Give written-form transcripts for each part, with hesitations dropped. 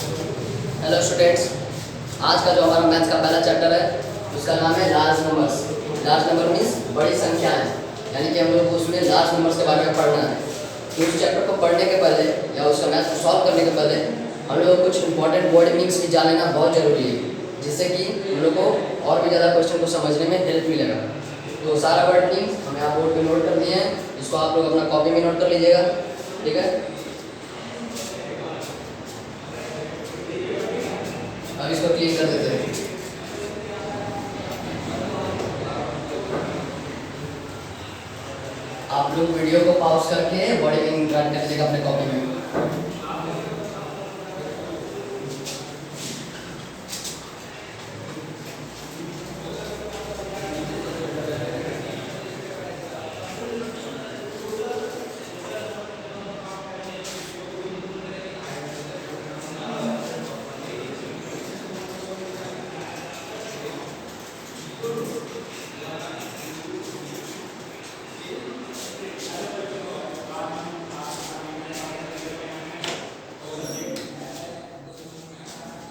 Hello students, आज का जो हमारा मैथ्स का पहला चैप्टर है उसका नाम है large numbers. Large number means बड़ी संख्याएं, यानी कि हम लोग को उसमें लार्ज नंबर्स के बारे में पढ़ना है। तो उस चैप्टर को पढ़ने के पहले या उसका मैथ्स को सॉल्व करने के पहले हम लोग को कुछ इंपॉर्टेंट वर्ड मीनिंग्स भी जान लेना बहुत ज़रूरी है, जिससे कि हम लोग को और भी ज़्यादा क्वेश्चन को समझने में हेल्प मिलेगा। तो सारा वर्ड मीनिंग्स हम यहाँ बोर्ड पे नोट कर दिए हैं, इसको आप लोग अपना कॉपी में नोट कर लीजिएगा, ठीक है। अब इसको क्लिक कर देते हैं। आप लोग वीडियो को पॉज करके बॉडी मीनिंग राइट कर लीजिएगा अपने कॉपी में।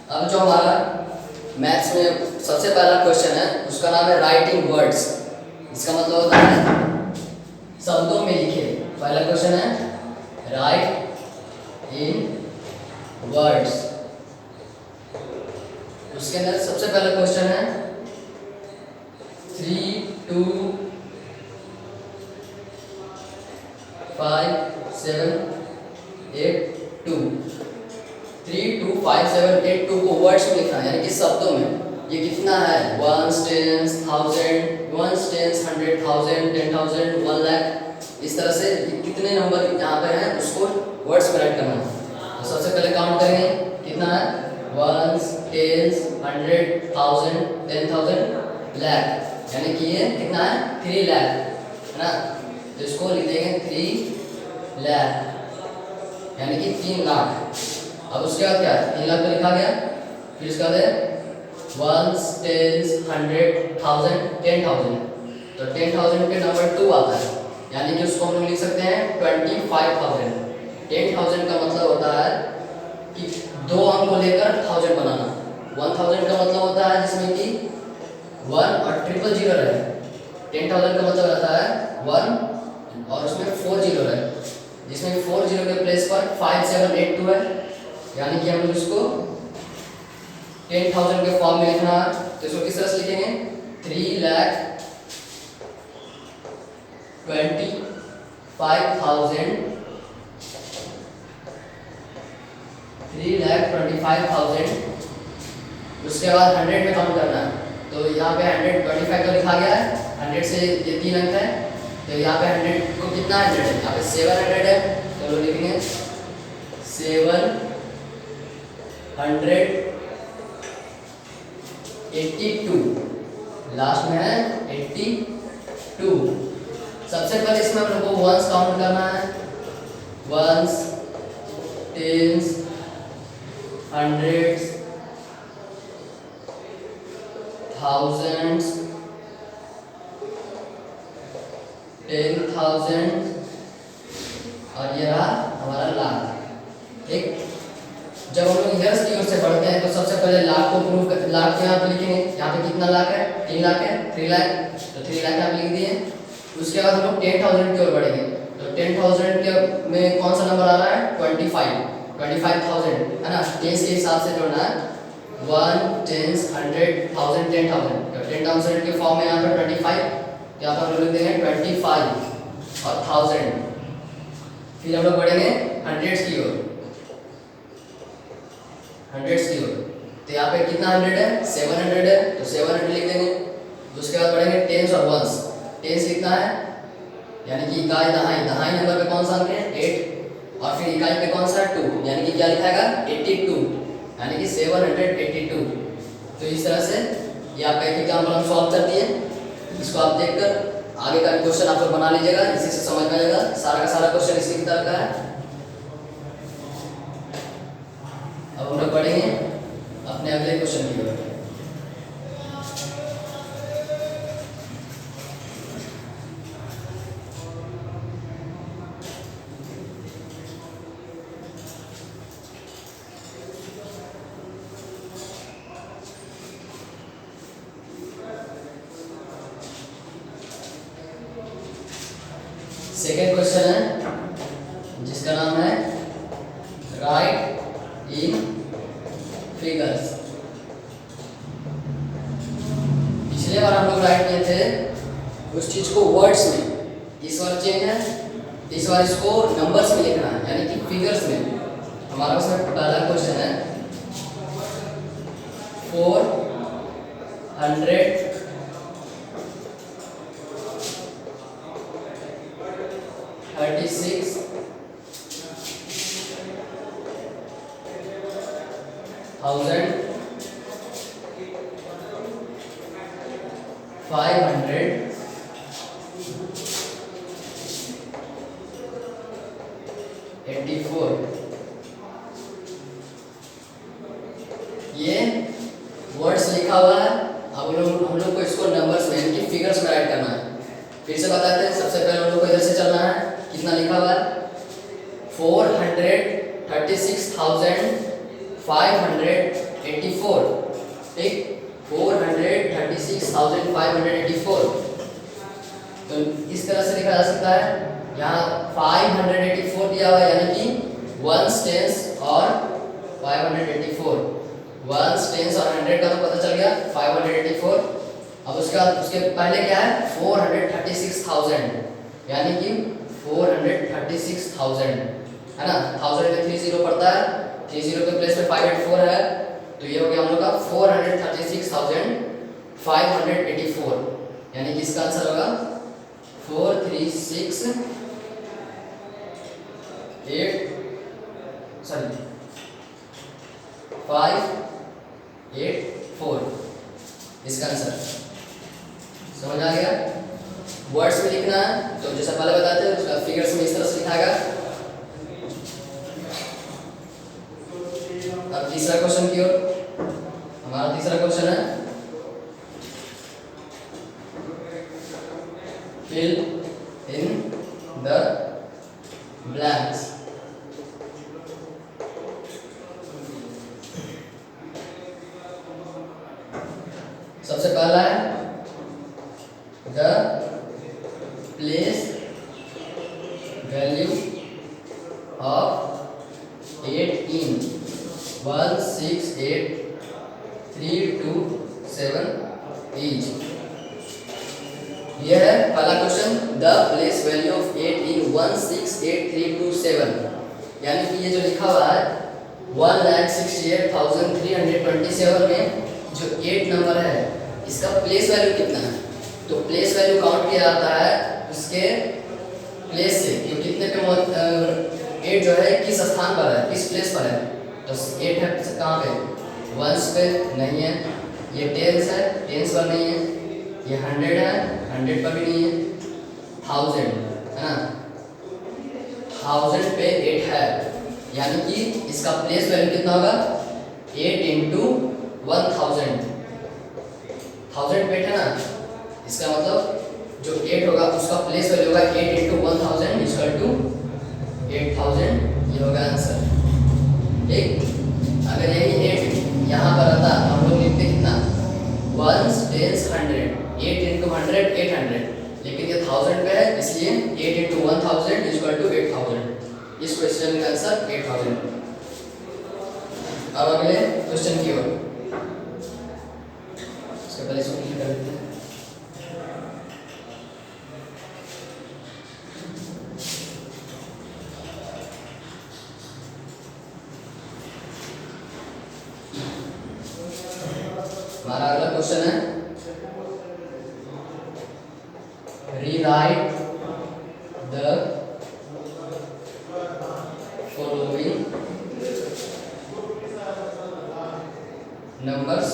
अब जो हमारा मैथ्स में सबसे पहला क्वेश्चन है उसका नाम है राइटिंग वर्ड्स। इसका मतलब होता है शब्दों में लिखे। पहला क्वेश्चन है राइट इन वर्ड्स। उसके अंदर सबसे पहला क्वेश्चन है 3 2 5 7 8 2 3 2 5 7 8 2 को वर्ड्स में लिखना है, यानी कि शब्दों में। ये कितना है? Ones, tens, thousand, ones, tens, 100,000, 10,000, 1 lakh. इस तरह से कितने नंबर यहाँ पे हैं उसको वर्ड्स में राइट करना है। तो सबसे पहले काउंट करेंगे कितना है? वंस, टेंस, 100,000, 10,000, लाख, यानी कि ये कितना है? 3 लाख, है ना। तो इसको लिख देंगे 3 लाख, यानी कि 3 लाख। अब उसके बाद क्या है? 3 लाख तो लिखा गया, फिर इसके बाद है वंस, टेंस, 100,000, 10,000। तो 10,000 के नंबर 2 आता है, यानी कि उसको हम लोग लिख सकते हैं 25,000। 10,000 का मतलब होता है कि 2 अंक को लेकर 1000 बनाना। 1000 का मतलब होता है जिसमें कि 1 और 000 रहे। 10,000 का मतलब रहता है 1 और उसमें 4 0 रहे, जिसमें 4 0 के प्लेस पर 5 7 8 2 है, यानी कि हम लोग इसको 10,000 के फॉर्म में लिखना है। तो इसको किस तरह से लिखेंगे? 3,25,000 3,25,000। उसके बाद 100 में काउंट करना है। तो यहाँ पे 125 तो लिखा गया है, 100 से ये 3 अंक है, तो यहाँ पे 100 को कितना 100 है? यहाँ पे 700 है, तो लोग लिखेंगे 782। लास्ट में है 82। सबसे पहले इसमें हम लोग को वंस काउंट करना है। वंस, टेंस, हंड्रेड्स, थाउजेंड्स, 10,000 और ये रहा हमारा लाख। ठीक, जब हम लोग इधर की ओर से बढ़ते हैं तो सबसे पहले लाख को प्रूव कर, लाख को यहाँ पे लिखेंगे। यहाँ पे कितना लाख है? 3 लाख है, 3 लाख, तो 3 लाख यहाँ पे लिख दिए। उसके बाद हम लोग 10,000 की ओर बढ़ेंगे। तो 10,000 के में कौन सा नंबर आ रहा है? 25,000, है ना। टेंस के हिसाब से जोड़ना है। 1 टेंस 100,000 10,000, तो 10,000 के फॉर्म में यहाँ पर 25, यहाँ पर लिख देंगे 25 और 1000। फिर हम लोग बढ़ेंगे हंड्रेड्स की ओर, तो यहाँ पे कितना 100 है? 700 है, तो 700 लिख देंगे। उसके बाद बढ़ेंगे टेंस और वंस। टेंस लिखना है, यानी कि इकाई दहाई, दहाई नंबर पे कौन सा अंक है? 8, और फिर इकाई पे कौन सा है? 2, यानी कि क्या लिखाएगा? 82, यानी कि 782। तो इस तरह से ये आपका एक एग्जाम्पल हम सॉल्व कर दिए। इसको आप देखकर आगे का क्वेश्चन आप लोग बना लीजिएगा, इसी से समझ में आएगा। सारा का सारा क्वेश्चन इसी की तरह का है। अब हम लोग पढ़ेंगे अपने अगले क्वेश्चन की ओर। इन फिगर्स। पिछले बार हम लोग राइट किए थे उस चीज को वर्ड्स में, इस बार चेंज है, इस बार इसको नंबर्स में लिखना है यानी कि फिगर्स में। हमारा उसमें पहला क्वेश्चन है 436 584। ये वर्ड्स लिखा हुआ है। अब हम लोग को इसको नंबर्स में यानी कि फिगर्स में राइट करना है। फिर से बताते हैं, सबसे पहले हम लोग को इधर से चलना है। कितना लिखा हुआ है 436,584, ठीक, 436,584। तो इस तरह से लिखा जा सकता है। यहाँ 584 दिया हुआ है यानी कि वंस टेंस और 584, वंस टेंस और 100 का तो पता चल गया 584। अब उसके पहले क्या है 436,000 यानी कि 436,000 है ना। 1000 में 30 पड़ता है, 30 के प्लेस पे 584 है, तो ये हो गया हम लोग का 436,584 यानी कि इसका आंसर होगा 436 8 सॉरी 584 इसका आंसर। समझ आ गया। वर्ड्स में लिखना है तो जैसा पहले बताते हैं उसका फिगर्स में इस तरह से लिखाएगा। अब तीसरा क्वेश्चन की ओर। हमारा तीसरा क्वेश्चन है फिल इन द ब्लैंक्स। सबसे पहला है the place value of 8 in 168,327 each। यह है पहला question, the place value of 8 in 168,327 यानी कि ये जो लिखा हुआ है 1,68,327 में जो 8 नंबर है इसका प्लेस वैल्यू कितना है। तो प्लेस वैल्यू काउंट किया जाता है उसके प्लेस से कि कितने पे 8 जो है किस स्थान पर है, किस प्लेस पर है। तो 8 है कहाँ पे, वंस पे नहीं है, ये टेंस है, टेंस पर नहीं है, ये 100 है, 100 पर भी नहीं है, 1000 है ना, 1000 पे 8 है यानी कि इसका प्लेस वैल्यू कितना होगा 8 into 1000। 1000 पे 8 है ना, इसका मतलब जो 8 होगा उसका प्लेस वैल्यू होगा 8 into 1000 इक्वल टू 8000। ये होगा आंसर, ठीक। अगर यही 8 यहाँ पर आता तो हम लोग लिखते कितना वंस टेंस 100, 8 into 100 800, लेकिन ये 1000 पे है इसलिए 8 into 1000 इक्वल टू 8000। इस क्वेश्चन का आंसर 8000। अब अगले क्वेश्चन की ओर। इसके पहले इसको क्लिक कर देते हैं। हमारा अगला क्वेश्चन है rewrite the following numbers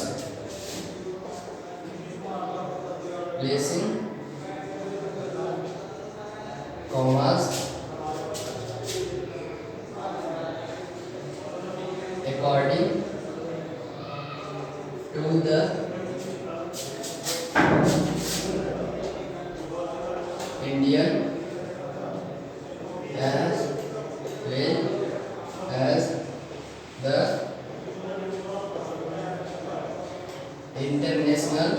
placing commas according to the Indian as well as the international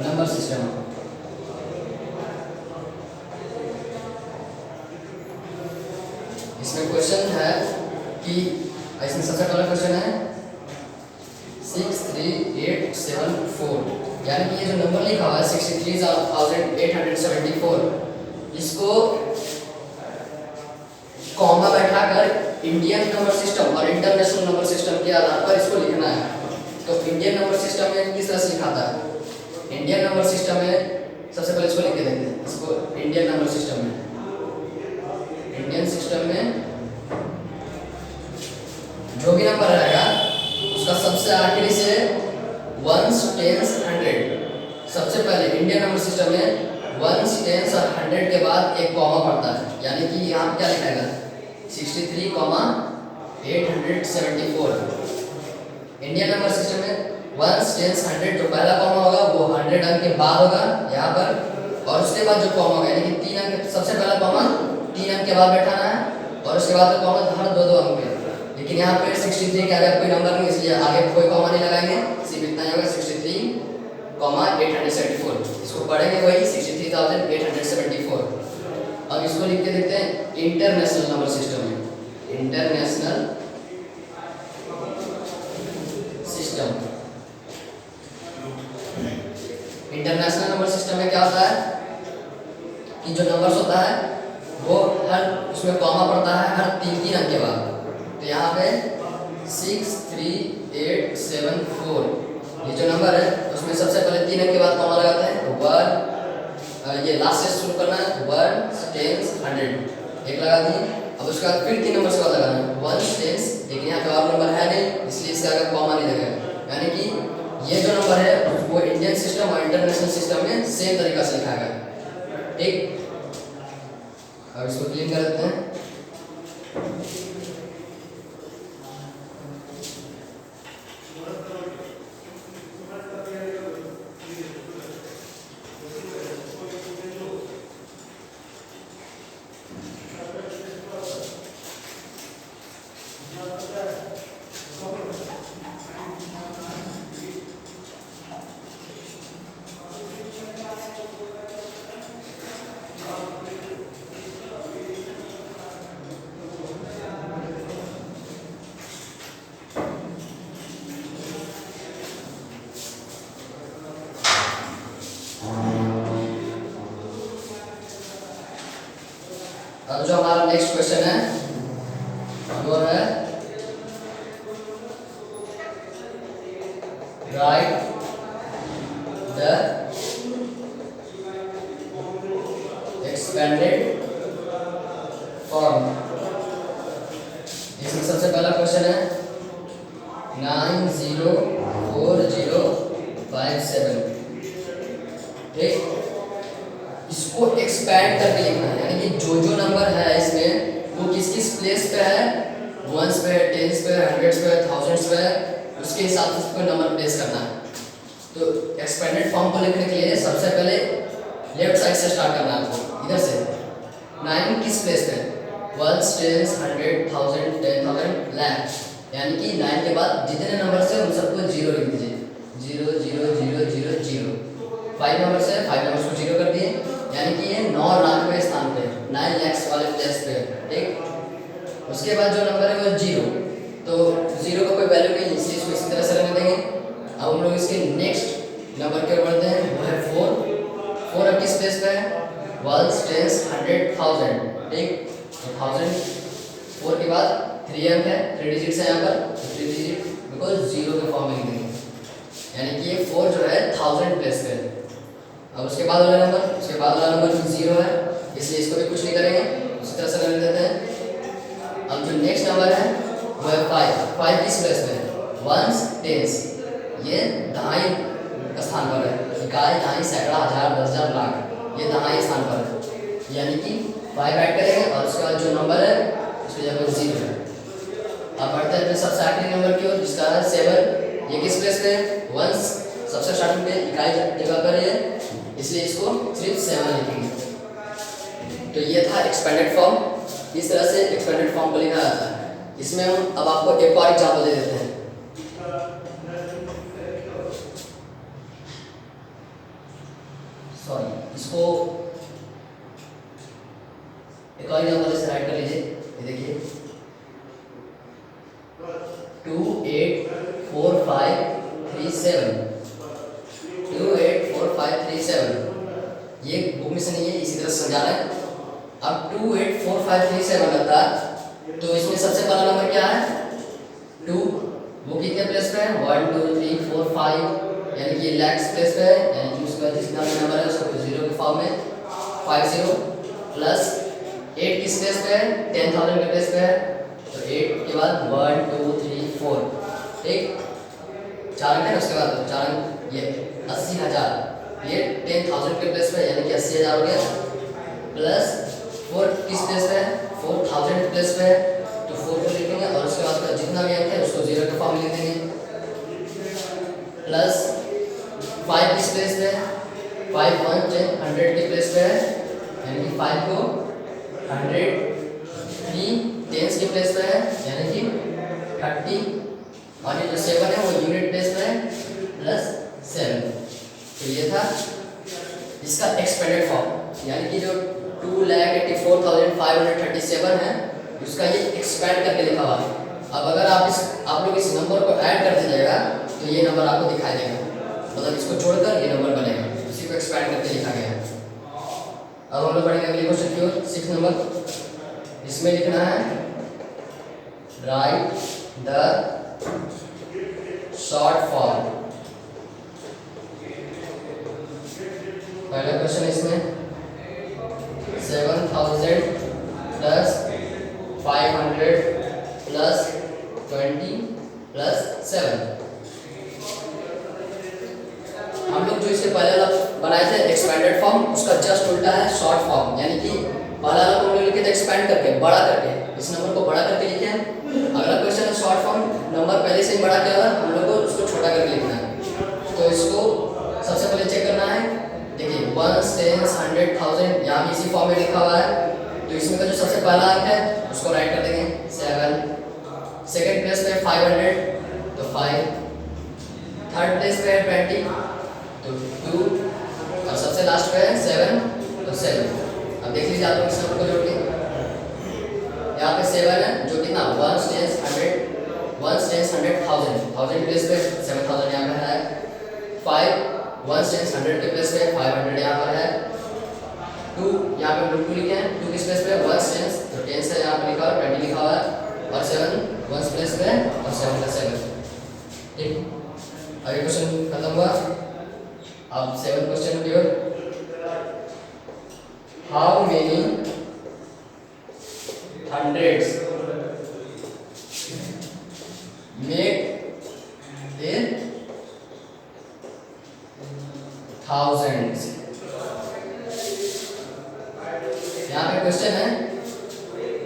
number system। इसमें क्वेश्चन है कि कि इसमें सबसे पहला क्वेश्चन है 63874, यानी कि ये जो नंबर लिखा हुआ है 63,874, इसको कॉमा बैठाकर इंडियन नंबर सिस्टम और इंटरनेशनल नंबर सिस्टम के आधार पर इसको लिखना है। तो इंडियन नंबर सिस्टम में किस तरह से लिखा था? इंडियन नंबर सिस्टम में सबसे पहले इसको लिख के देखते हैं। इसको इंडियन नंबर सिस्टम में, इंडियन सिस्टम में जो भी नंबर रहेगा उसका सबसे आखिरी से वंस, टेंस, 100, सबसे पहले इंडियन नंबर सिस्टम में वंस, टेंस और 100 के बाद एक कॉमा पड़ता है, यानी कि यहाँ पे क्या लिखाएगा 63,874। इंडियन नंबर सिस्टम में वंस, टेंस, 100 जो पहला कॉमा होगा वो 100 अंक के बाद होगा यहाँ पर, और उसके बाद जो कॉमा होगा यानी कि 3 अंक, सबसे पहला कॉमा 3 अंक के बाद बैठाना है और उसके बाद का कॉमा हर 2-2 अंक पे। लेकिन यहाँ पे 63 के आगे कोई नंबर नहीं, इसलिए आगे कोई कॉमा नहीं लगाएंगे, सिर्फ इतना ही होगा 63,874। इसको पढ़ेंगे वही 63,874। अब इसको लिख के देखते हैं इंटरनेशनल नंबर सिस्टम में, international system. International number system में क्या होता है कि जो नंबर्स होता है वो हर उसमें कॉमा पड़ता है हर 3-3 अंक के बाद। तो यहाँ पे 63874 ये जो नंबर है उसमें सबसे पहले 3 अंक के बाद कॉमा लगाते हैं। तो 1, ये लास्ट से शुरू करना है 1, 10, 100 एक लगा दिए। अब उसके बाद फिर 3 नंबर के बाद लगाना है 1, 10, लेकिन यहाँ पे और नंबर है नहीं, इसलिए इसका आगे कॉमा नहीं लगेगा। यानी कि ये जो नंबर है वो इंडियन सिस्टम और इंटरनेशनल सिस्टम में सेम तरीका से लिखा गया। ठीक, अब इसको क्लीन कर देते हैं। अब जो हमारा नेक्स्ट क्वेश्चन है वो है राइट द एक्सपेंडेड फॉर्म। इसमें सबसे पहला क्वेश्चन है 904057। ठीक, इसको एक्सपैंड करके लिखना है, यानी कि जो जो नंबर है इसमें वो किस किस प्लेस पे है, वंस पे, टेंस पे, हंड्रेड्स पे, थाउजेंड्स पे, उसके हिसाब से उसको नंबर प्लेस करना है। तो एक्सपेंडेड फॉर्म को लिखने के लिए सबसे पहले लेफ्ट साइड से स्टार्ट करना है आपको, इधर से 9 किस प्लेस पे, वंस, टेंस, 100, 1000, 10,000, लाख, यानी कि 9 के बाद जितने नंबर से उन सबको 0 लिख दीजिए, 0 0 0 0 0। 5 नंबर से 5 नंबर को 0 कर दिए, यानी कि ये 9 लाख में स्थान पे, 9 lakhs वाले प्लेस पे। ठीक, उसके बाद जो नंबर है वो 0, तो 0 का कोई वैल्यू नहीं, इसलिए इसको इसी तरह से रहने देंगे। अब हम लोग इसके नेक्स्ट नंबर की ओर बढ़ते हैं, वो है 4। 4 अब किस प्लेस पे है, वंस, टेंस, 100, 1000। ठीक, तो 1000 4 के बाद 3 अंक है, 3 डिजिट्स है यहाँ पर, 3 डिजिट बिकॉज 0 के फॉर्म में लिख देंगे, यानी कि ये 4 जो है 1000 प्लेस पे है। अब उसके बाद वाला नंबर 0 है, इसलिए इसको भी कुछ नहीं करेंगे, उसी तरह से रहने देते हैं। अब जो नेक्स्ट नंबर है वो है 5। 5 किस प्लेस पे है, वंस, टेंस, ये दहाई स्थान पर है, इकाई, दहाई, सैकड़ा, हजार, 10,000, लाख, ये दहाई स्थान पर है, यानी कि 5 ऐड करेंगे और उसके बाद जो नंबर है उसकी जगह 0 है। अब बढ़ते हैं सबसे आखिरी नंबर की ओर, जिसका है 7। ये किस प्लेस पे है, वंस, सबसे स्टार्टिंग पे इकाई जगह पर है, इसलिए इसको सिर्फ 7 लिखेंगे। तो ये था एक्सपेंडेड फॉर्म, इस तरह से एक्सपेंडेड फॉर्म को लिखा जाता है। इसमें हम अब आपको एक और एग्जाम्पल दे देते हैं। सॉरी, इसको एक और एग्जाम्पल से राइट कर लीजिए। ये देखिए 284537 284537 ये बुक में से नहीं है, इसी तरह से समझा रहे हैं। अब 284537 आता तो इसमें सबसे पहला नंबर क्या है 2, वो कितने प्लेस पे है 1 2 3 4 5 यानी कि लैक्स प्लेस पे है, यानी कि उसके बाद जितना भी नंबर है उसको जीरो के फॉर्म में 50 प्लस 8 किस प्लेस पे है 10,000 के प्लेस पे है, तो 8 के बाद 1 2 3 4 ठीक 4 अंक है उसके बाद तो 4 अंक ये 80,000 ये 10,000 के प्लेस पे यानी कि 80,000 हो गया, प्लस 4 किस प्लेस पे है 4,000 प्लेस पे है तो 4 को लिखेंगे और उसके बाद का जितना भी अंक है उसको जीरो के फॉर्म में लिख देंगे, प्लस 5 किस प्लेस पे है 5 1 10 100 के प्लेस पे है यानी कि 5 को 100 3 टेंस के प्लेस पे है यानी कि 30 और ये जो 7 है वो यूनिट प्लेस पे है प्लस 7। तो ये था इसका एक्सपेंडेड फॉर्म यानी कि जो 2,84,537 है उसका ये एक्सपेंड करके लिखा हुआ है। अब अगर आप लोग इस नंबर को ऐड कर दीजिएगा तो ये नंबर आपको दिखाई देगा, मतलब इसको जोड़कर ये नंबर बनेगा, इसी को एक्सपेंड करके लिखा गया है। अब हम लोग पढ़ेंगे अगले क्वेश्चन की ओर 6 नंबर। इसमें लिखना है राइट द शॉर्ट फॉर्म। पहला क्वेश्चन इसमें 7,000 प्लस 500 प्लस 20 प्लस 7। हम लोग जो इससे पहले बनाए थे एक्सपेंडेड फॉर्म उसका जस्ट उल्टा है शॉर्ट फॉर्म, यानी कि पहला हम लोग लिखे थे एक्सपेंड करके बड़ा करके, इस नंबर को बड़ा करके लिखे हैं। अगला क्वेश्चन है शॉर्ट फॉर्म, नंबर पहले से ही बड़ा किया हुआ है, हम लोग को उसको छोटा करके लिखना है। तो इसको सबसे पहले चेक करना है, देखिए 1 10 100 1000 यहाँ भी इसी फॉर्म में लिखा हुआ है, तो इसमें का जो सबसे पहला अंक है उसको राइट कर देंगे 7, सेकेंड प्लेस पे 500 तो 5, थर्ड प्लेस पे है 20 तो 2 और सबसे लास्ट पे है 7 तो 7। अब देख लीजिए आप लोग इस नंबर को जोड़ के यहाँ पे 7 है जो कितना 1 10 100 1 10 100 1000 1000 प्लेस पे 7,000 यहाँ पे है, 5 1 10 100 के प्लेस पे 500 यहाँ पर है, 2 यहाँ पे 2 लिखे हैं, 2 किस प्लेस पे 1 10 तो 10 से यहाँ पे लिखा हुआ 20 लिखा हुआ है, और 7 1 प्लेस पे और 7 प्लस 7 ठीक। अगला क्वेश्चन खत्म हुआ। अब 7 क्वेश्चन की ओर, how many hundreds make a thousands। यहाँ पे क्वेश्चन है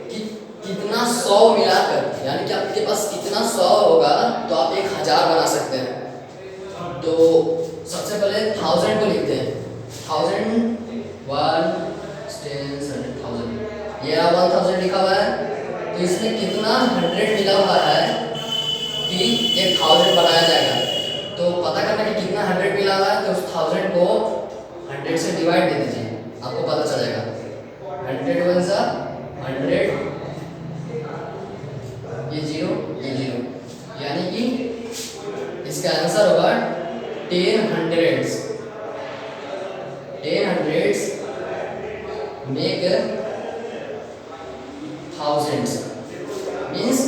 कि कितना 100 मिलाकर, यानी कि आपके पास कितना 100 होगा तो आप 1,000 बना सकते हैं। तो सबसे पहले 1000 को लिखते हैं, 1000 1 10 100,000 ये 1000 लिखा हुआ है, तो इसमें कितना 100 मिला हुआ है कि 1000 बनाया जाएगा। तो पता करना कि कितना 100 मिला हुआ है, तो उस 1000 को 100 से डिवाइड दे दीजिए, आपको पता चल जाएगा। 100 1 सा 100 ये 0 ये 0, यानी कि इसका आंसर होगा 10 hundreds। 10 hundreds make thousands, means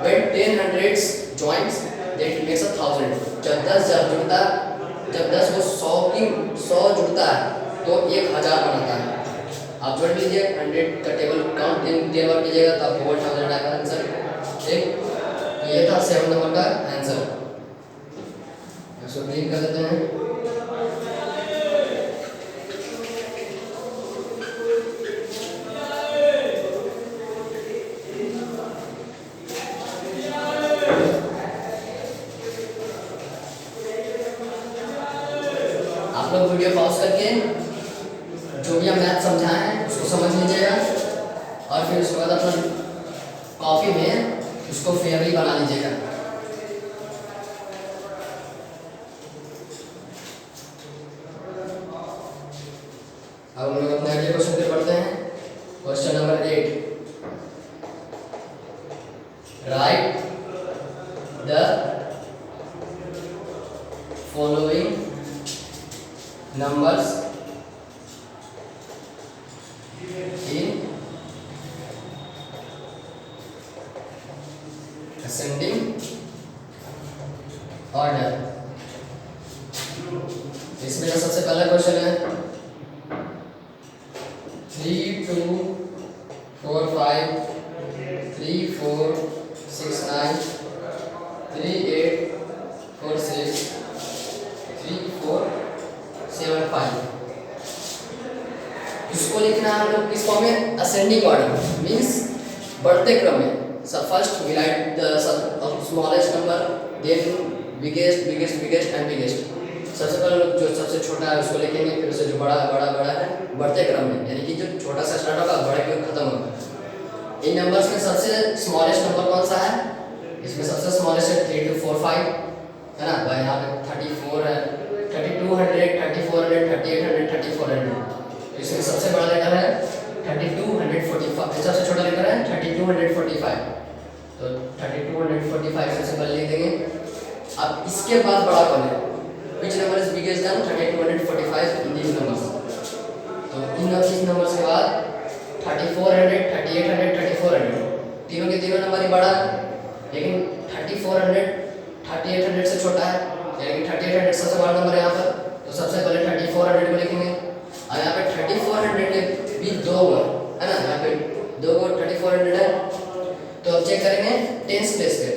when 10 hundreds joins that makes a thousand। जब 10 जुड़ता, जब 10 वो 100 जुड़ता है तो 1,000 बनाता है। आप जोड़ लीजिए 100 का टेबल काउंट 10 बार कीजिएगा तो आपको 1000 आएगा आंसर ठीक। तो ये था 7 नंबर का आंसर। इसको क्लीन कर देते हैं। आप लोग वीडियो पॉज करके जो भी हम मैथ समझाए हैं उसको समझ लीजिएगा और फिर उसके बाद अपना कॉपी में उसको फेयरली बना लीजिएगा। अब हम लोग अपने अगले क्वेश्चन पे पढ़ते हैं। Question number 8, right the following numbers in ascending order. इसमें जो सबसे पहला क्वेश्चन है 3 2 4 5 3 4 6 9 3 8 4 6 3 4 7 5। इसको लिखना है हम लोग किस फॉर्म में? असेंडिंग ऑर्डर मींस बढ़ते क्रम में। सब first we write the smallest number, then biggest biggest biggest and biggest. सबसे पहले लोग जो सबसे छोटा है उसको लिखेंगे, फिर उससे जो बड़ा बड़ा बड़ा है बढ़ते क्रम में, यानी कि जो छोटा सा स्टार्ट होगा बड़े के खत्म होगा। इन नंबर्स में सबसे स्मॉलेस्ट नंबर कौन सा है? इसमें सबसे स्मॉलेस्ट है 3 2 4 5 है ना भाई। यहाँ पे 34 है, 3200, 3400, 3800, 3400। तो इसमें सबसे बड़ा लेटर है 3245, सबसे छोटा लेटर है 3245। तो 3245 सबसे पहले लिख देंगे। अब इसके बाद बड़ा कौन है? Which number is biggest than 3245 in these numbers? तो इन नंबर्स के बाद 3400, 3800, 3400 तीनों के तीनों नंबर ही बड़ा है, लेकिन 3400 3800 से छोटा है, यानी कि 3800 सबसे बड़ा नंबर है यहाँ पर। तो सबसे पहले 3400 को लिखेंगे। और यहाँ पे 3400 के भी दो है ना, यहाँ पे दो 3400 है। तो अब चेक करेंगे टेंस प्लेस पे।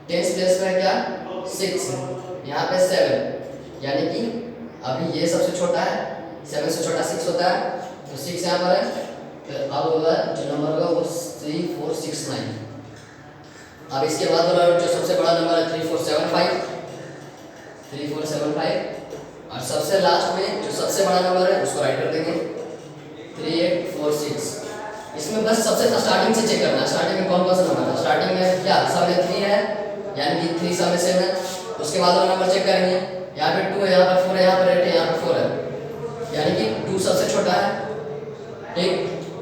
टेंस प्लेस पे क्या? 6, यहाँ पे 7, यानी कि अभी ये सबसे छोटा है, 7 से छोटा 6 होता है, तो 6 यहाँ पर है। तो अब होगा जो नंबर होगा वो 3469। अब इसके बाद वाला जो सबसे बड़ा नंबर है 3475, 3475। और सबसे लास्ट में जो सबसे बड़ा नंबर है उसको राइट कर देंगे 3846। इसमें बस सबसे स्टार्टिंग से चेक करना है, स्टार्टिंग में कौन कौन सा नंबर है। स्टार्टिंग में क्या? सब में 3 है, यानी कि 3 सब में 7 है। उसके बाद वाला नंबर चेक करेंगे, यहाँ पे 2 है, यहाँ पर 4 है, यहाँ पर 8 है, यहाँ पर 4 है, यानी कि 2 सबसे छोटा है। ठीक,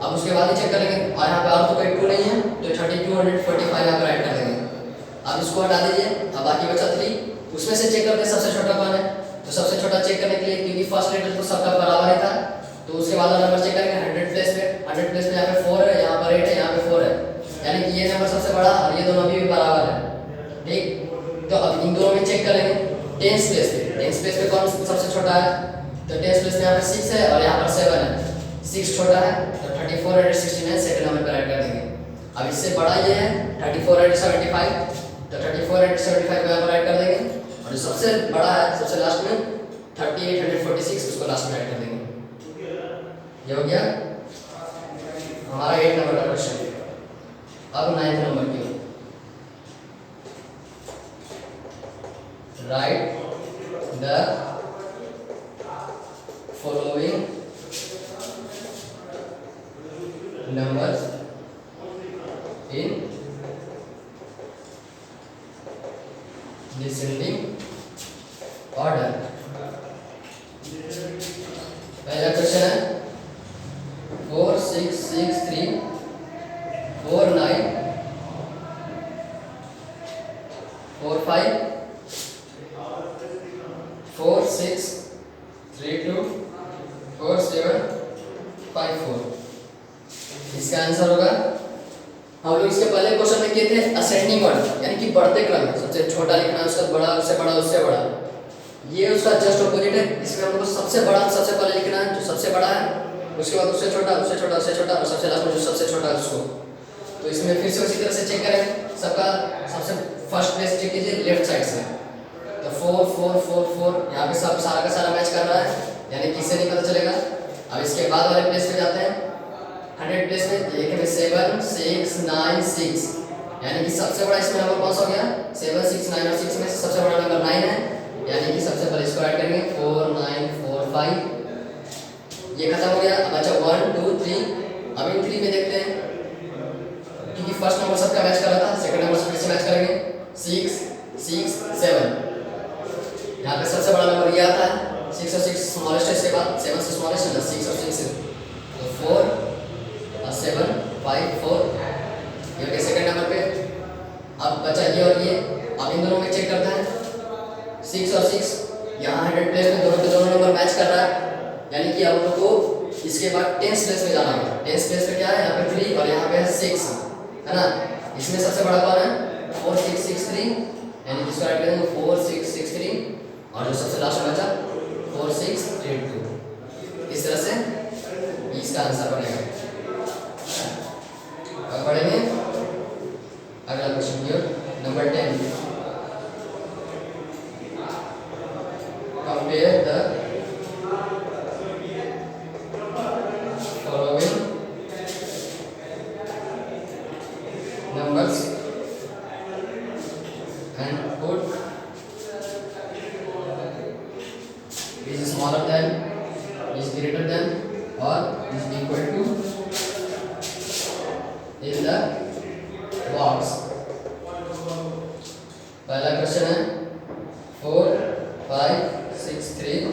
अब उसके बाद ही चेक करेंगे, और यहाँ पे और तो कोई 2 नहीं है, तो 3245 यहाँ पर राइट कर देंगे। अब इसको हटा दीजिए, अब बाकी बचा 3, उसमें से चेक करते हैं सबसे छोटा कौन है। तो सबसे छोटा चेक करने के लिए, क्योंकि फर्स्ट लेटर तो सबका बराबर ही था, तो उसके बाद वाला नंबर चेक करेंगे 100 प्लेस पे। 100 प्लेस पे यहाँ पे 4 है, यहाँ पर 8 है, यहाँ पे 4 है, यानी कि ये नंबर सबसे बड़ा और ये दोनों भी बराबर है। ठीक, तो अब इन दोनों में चेक करेंगे टेंस प्लेस पे। टेंस प्लेस पे कौन सबसे छोटा है? तो टेंस प्लेस में यहाँ पर 6 है और यहाँ पर 7 है, 6 छोटा है, तो 3469 सेकंड नंबर पर ऐड कर देंगे। अब इससे बड़ा ये है 3475, तो 3475 को यहाँ पर ऐड कर देंगे। और जो सबसे बड़ा है सबसे लास्ट में 3846, उसको लास्ट में ऐड कर देंगे। ये हो गया हमारा 8 नंबर का क्वेश्चन। अब 9th नंबर की right the following numbers in descending order. पहला क्वेश्चन है 4 6 6 3 4 9 4 5 4 6 3 2 4 7 5 4। इसका आंसर होगा, हम लोग इसके पहले क्वेश्चन में किए थे असेंडिंग ऑर्डर, यानी कि बढ़ते क्रम में, सबसे छोटा लिखना है, उसका बड़ा, उससे बड़ा, उससे बड़ा। ये उसका जस्ट ऑपोजिट है। इसमें हमको सबसे बड़ा सबसे पहले लिखना है, जो सबसे बड़ा है, उसके बाद उससे छोटा, उससे छोटा, उससे छोटा, और सबसे लास्ट में जो सबसे छोटा है उसको। तो इसमें फिर से उसी तरह से चेक करें सबका। सबसे फर्स्ट प्लेस चेक कीजिए लेफ्ट साइड से, तो 4 4 4 4 यहाँ पे सब सारा का सारा मैच कर रहा है, यानी किससे नहीं पता चलेगा। अब इसके बाद वाले प्लेस पे जाते हैं 100 प्लेस में, देखेंगे 7 6 9 6, यानी कि सबसे बड़ा इसमें नंबर कौन सा हो गया? 7 6 9 और 6 में से सबसे बड़ा नंबर 9 है, यानी कि सबसे पहले इसको ऐड करेंगे 4 9 4 5। ये खत्म हो गया। अब अच्छा 1 2 3, अब इन 3 में देखते हैं, क्योंकि फर्स्ट नंबर सबका मैच कर रहा था, सेकंड नंबर से फिर से मैच करेंगे 6 6 7। यहाँ पे सबसे बड़ा नंबर ये आता है, 6 और 6 स्मॉलेस्ट है, इसके बाद 7 से स्मॉलेस्ट है ना, 6 और 6 से, तो 4 और 7 5 4, ये के सेकंड नंबर पे। अब अब बचा ये और ये, अब इन दोनों में चेक करते हैं 6 और 6, यहाँ 100 प्लेस में दोनों के दोनों नंबर मैच कर रहा है, यानी कि हम लोग को इसके बाद 10th प्लेस में जाना होगा। 10th प्लेस में क्या है, यहाँ पे 3 और यहाँ पे है 6, है ना। इसमें सबसे बड़ा कौन है, 4 6 6 3, यानी कि इसको राइट करेंगे 4 6 6 3, और जो सबसे लास्ट में बचा 4 6 3 2। इस तरह से इसका आंसर बनेगा। अब बढ़ेंगे अगला क्वेश्चन की ओर, number 10। Compare the following numbers and put is smaller than, is greater than or is equal to in the box। पहला क्वेश्चन है 4 5 6 3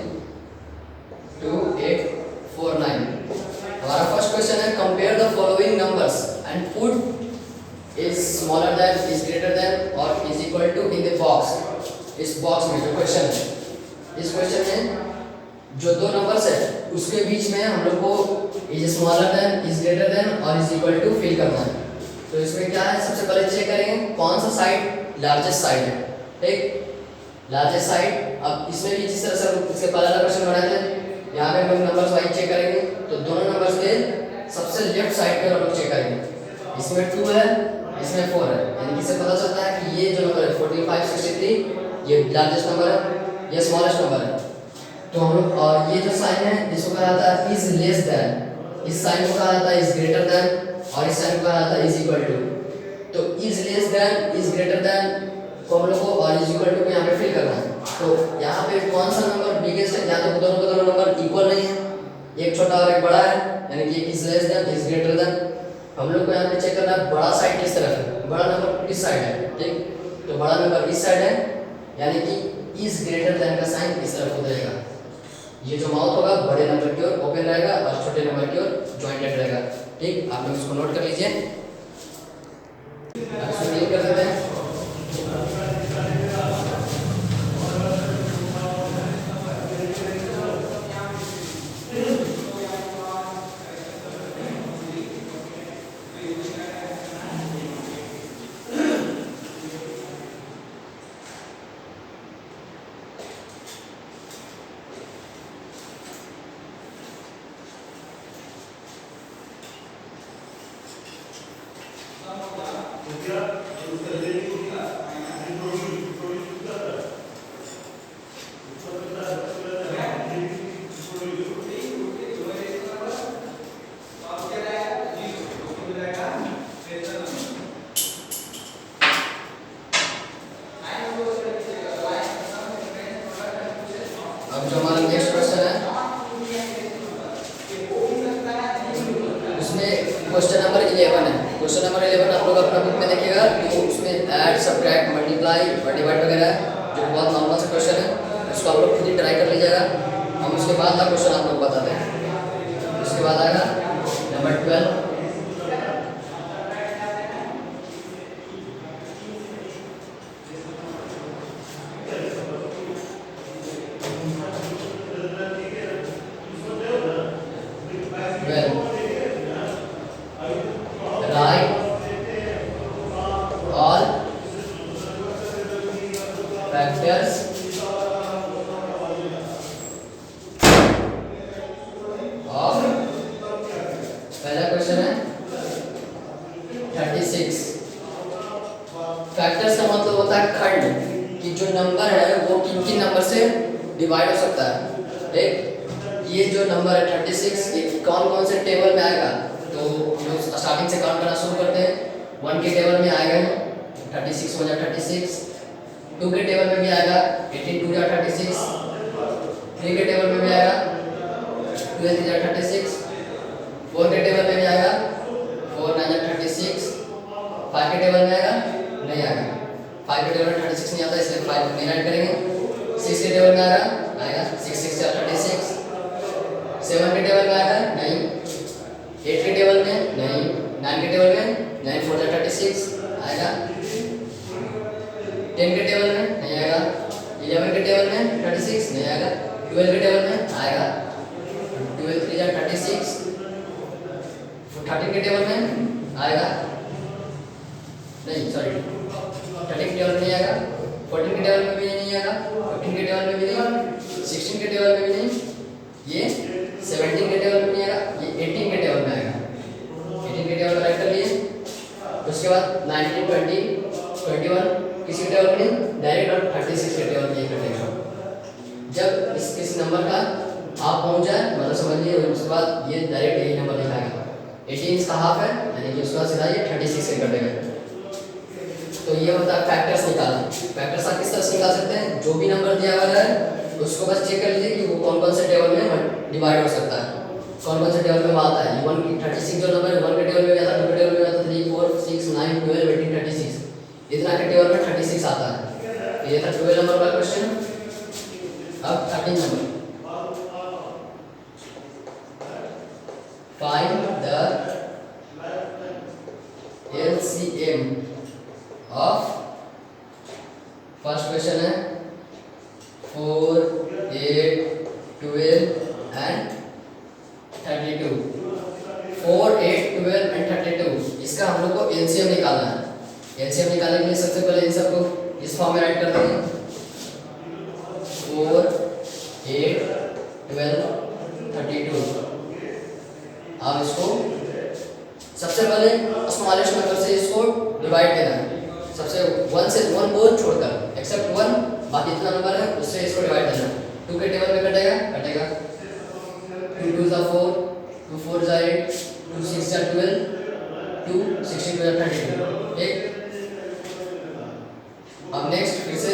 2 8 4 9। हमारा फर्स्ट क्वेश्चन है compare the following numbers and put is smaller than, is greater than और is equal to in the box. इस box में जो question है, इस क्वेश्चन में जो दो नंबर्स है उसके बीच में हम लोग को is smaller than, is greater than और इज इक्वल टू फिल करना है। तो इसमें क्या है, सबसे पहले चेक करेंगे कौन सा साइड लार्जेस्ट साइड है, ठीक, लार्जेस्ट साइड। अब इसमें भी जिस तरह से हम इसके पहला क्वेश्चन बनाए थे, यहाँ पे हम लोग नंबर्स वाइज चेक करेंगे, तो दोनों नंबर्स के सबसे लेफ्ट साइड पे हम लोग चेक करेंगे। इसमें 2 है, इसमें 4 है, यानी कि इससे पता चलता है कि ये जो नंबर है 45 63 ये लार्जेस्ट नंबर है, ये स्मॉलेस्ट नंबर है। तो हम लोग, और ये जो साइन है जिसको कहा जाता है इज लेस देन, इस साइन को कहा जाता है इज ग्रेटर देन और इस साइन को कहा जाता है इज इक्वल टू। तो is less than, is greater then को हम लोग को और इज इक्वल टू को यहाँ पे फिल करना है। तो यहाँ पे कौन सा नंबर बिगेस्ट है, या तो दोनों के दोनों नंबर इक्वल नहीं है, एक छोटा और एक बड़ा है, यानी कि is less than, is greater then. हम लोग को यहाँ पे चेक करना है बड़ा साइड किस तरफ है, बड़ा नंबर किस साइड है, ठीक। तो बड़ा नंबर इस साइड है, यानी कि इज ग्रेटर देन का साइन इस तरफ हो जाएगा। ये जो माउथ होगा बड़े नंबर की ओर ओपन रहेगा और छोटे नंबर की ओर जॉइंटेड रहेगा, ठीक। आप लोग इसको नोट कर लीजिए, इसको क्लिक कर देते हैं। अब जो हमारा नेक्स्ट क्वेश्चन है उसमें क्वेश्चन नंबर 11 है। क्वेश्चन नंबर 11 आप लोग अपना बुक में देखिएगा, तो उसमें ऐड, सब्ट्रैक्ट, मल्टीप्लाई और डिवाइड वगैरह है, जो बहुत नॉर्मल सा क्वेश्चन है, उसको आप लोग खुद ही ट्राई कर लीजिएगा। हम उसके बाद का क्वेश्चन आप लोग बताते हैं। उसके बाद आएगा नंबर 12। factors of, पहला क्वेश्चन है 36। फैक्टर्स का मतलब होता है खंड, कि जो नंबर है वो किन किन नंबर से डिवाइड हो सकता है, ठीक। ये जो नंबर है 36 ये कौन कौन से टेबल में आएगा, तो जो स्टार्टिंग से काउंट करना शुरू करते हैं। 1 के टेबल में आएगा 36 हो जाए 36, 2 के टेबल में भी आएगा 18 2 जा 36, 3 के टेबल में भी आएगा 2 जा 36, 4 के टेबल में भी आएगा 4 9 जा 36, 5 के टेबल में आएगा नहीं आएगा, 5 के टेबल में 36 नहीं आता इसलिए 5 नहीं ऐड करेंगे। 6 के टेबल में आएगा 6 6 जा 36, 7 के टेबल में आएगा नहीं, 8 के टेबल में नहीं, 9 के टेबल में 9 4 जा 36 आएगा, 10 के टेबल में नहीं आएगा, 11 के टेबल में 36 नहीं आएगा, 12 के टेबल में आएगा, 12 3 जा 36, 13 के टेबल में आएगा, नहीं सॉरी 13 के टेबल में नहीं आएगा, 14 के टेबल में भी नहीं आएगा, 15 के टेबल में भी नहीं, 16 के टेबल में भी नहीं, ये 17 के टेबल में नहीं आएगा, ये 18 के टेबल में आएगा, 18 के टेबल में राइट कर लिए। उसके बाद 19 20 21 किसी के टेबल में नहीं, डायरेक्ट और 36 के टेबल में ये कटेगा। जब इस नंबर का हाफ पहुंच जाए मतलब समझिए, उसके बाद ये डायरेक्ट यही नंबर लिखाएगा, 18 इसका हाफ है यानी कि उसका सीधा ये 36 से कटेगा। तो ये होता है फैक्टर्स निकालना। फैक्टर्स आप किस तरह से निकाल सकते हैं, जो भी नंबर दिया हुआ है उसको बस चेक कर लीजिए कि वो कौन कौन से टेबल में डिवाइड हो सकता है, कौन कौन से टेबल में आता है। 1 की 36 जो नंबर है 1 के टेबल में भी आता है, 2 के टेबल में आता है, 3 4 6 9 12 18 36 इतना के टेबल में 36 आता है। तो ये था 12 नंबर का क्वेश्चन। अब 13 number, find the LCM of, first question है 4 8 12 एंड 32, 4 8 12 एंड 32 इसका हम लोग को एलसीएम निकालना है। एलसीएम निकालने के लिए सबसे पहले इन सबको इस फॉर्म में राइट कर देंगे, 4 8 12 32। अब इसको सबसे पहले स्मॉलेस्ट नंबर से इसको डिवाइड करना है, सबसे 1 से 1 को छोड़कर एक्सेप्ट 1 बाकी जितना नंबर है उससे इसको डिवाइड करना है। 2 के टेबल में कटेगा 2 2 जा 4, 2 4 जा 8, 2 6 जा 12, 2 16 जा 32 एक। अब नेक्स्ट फिर से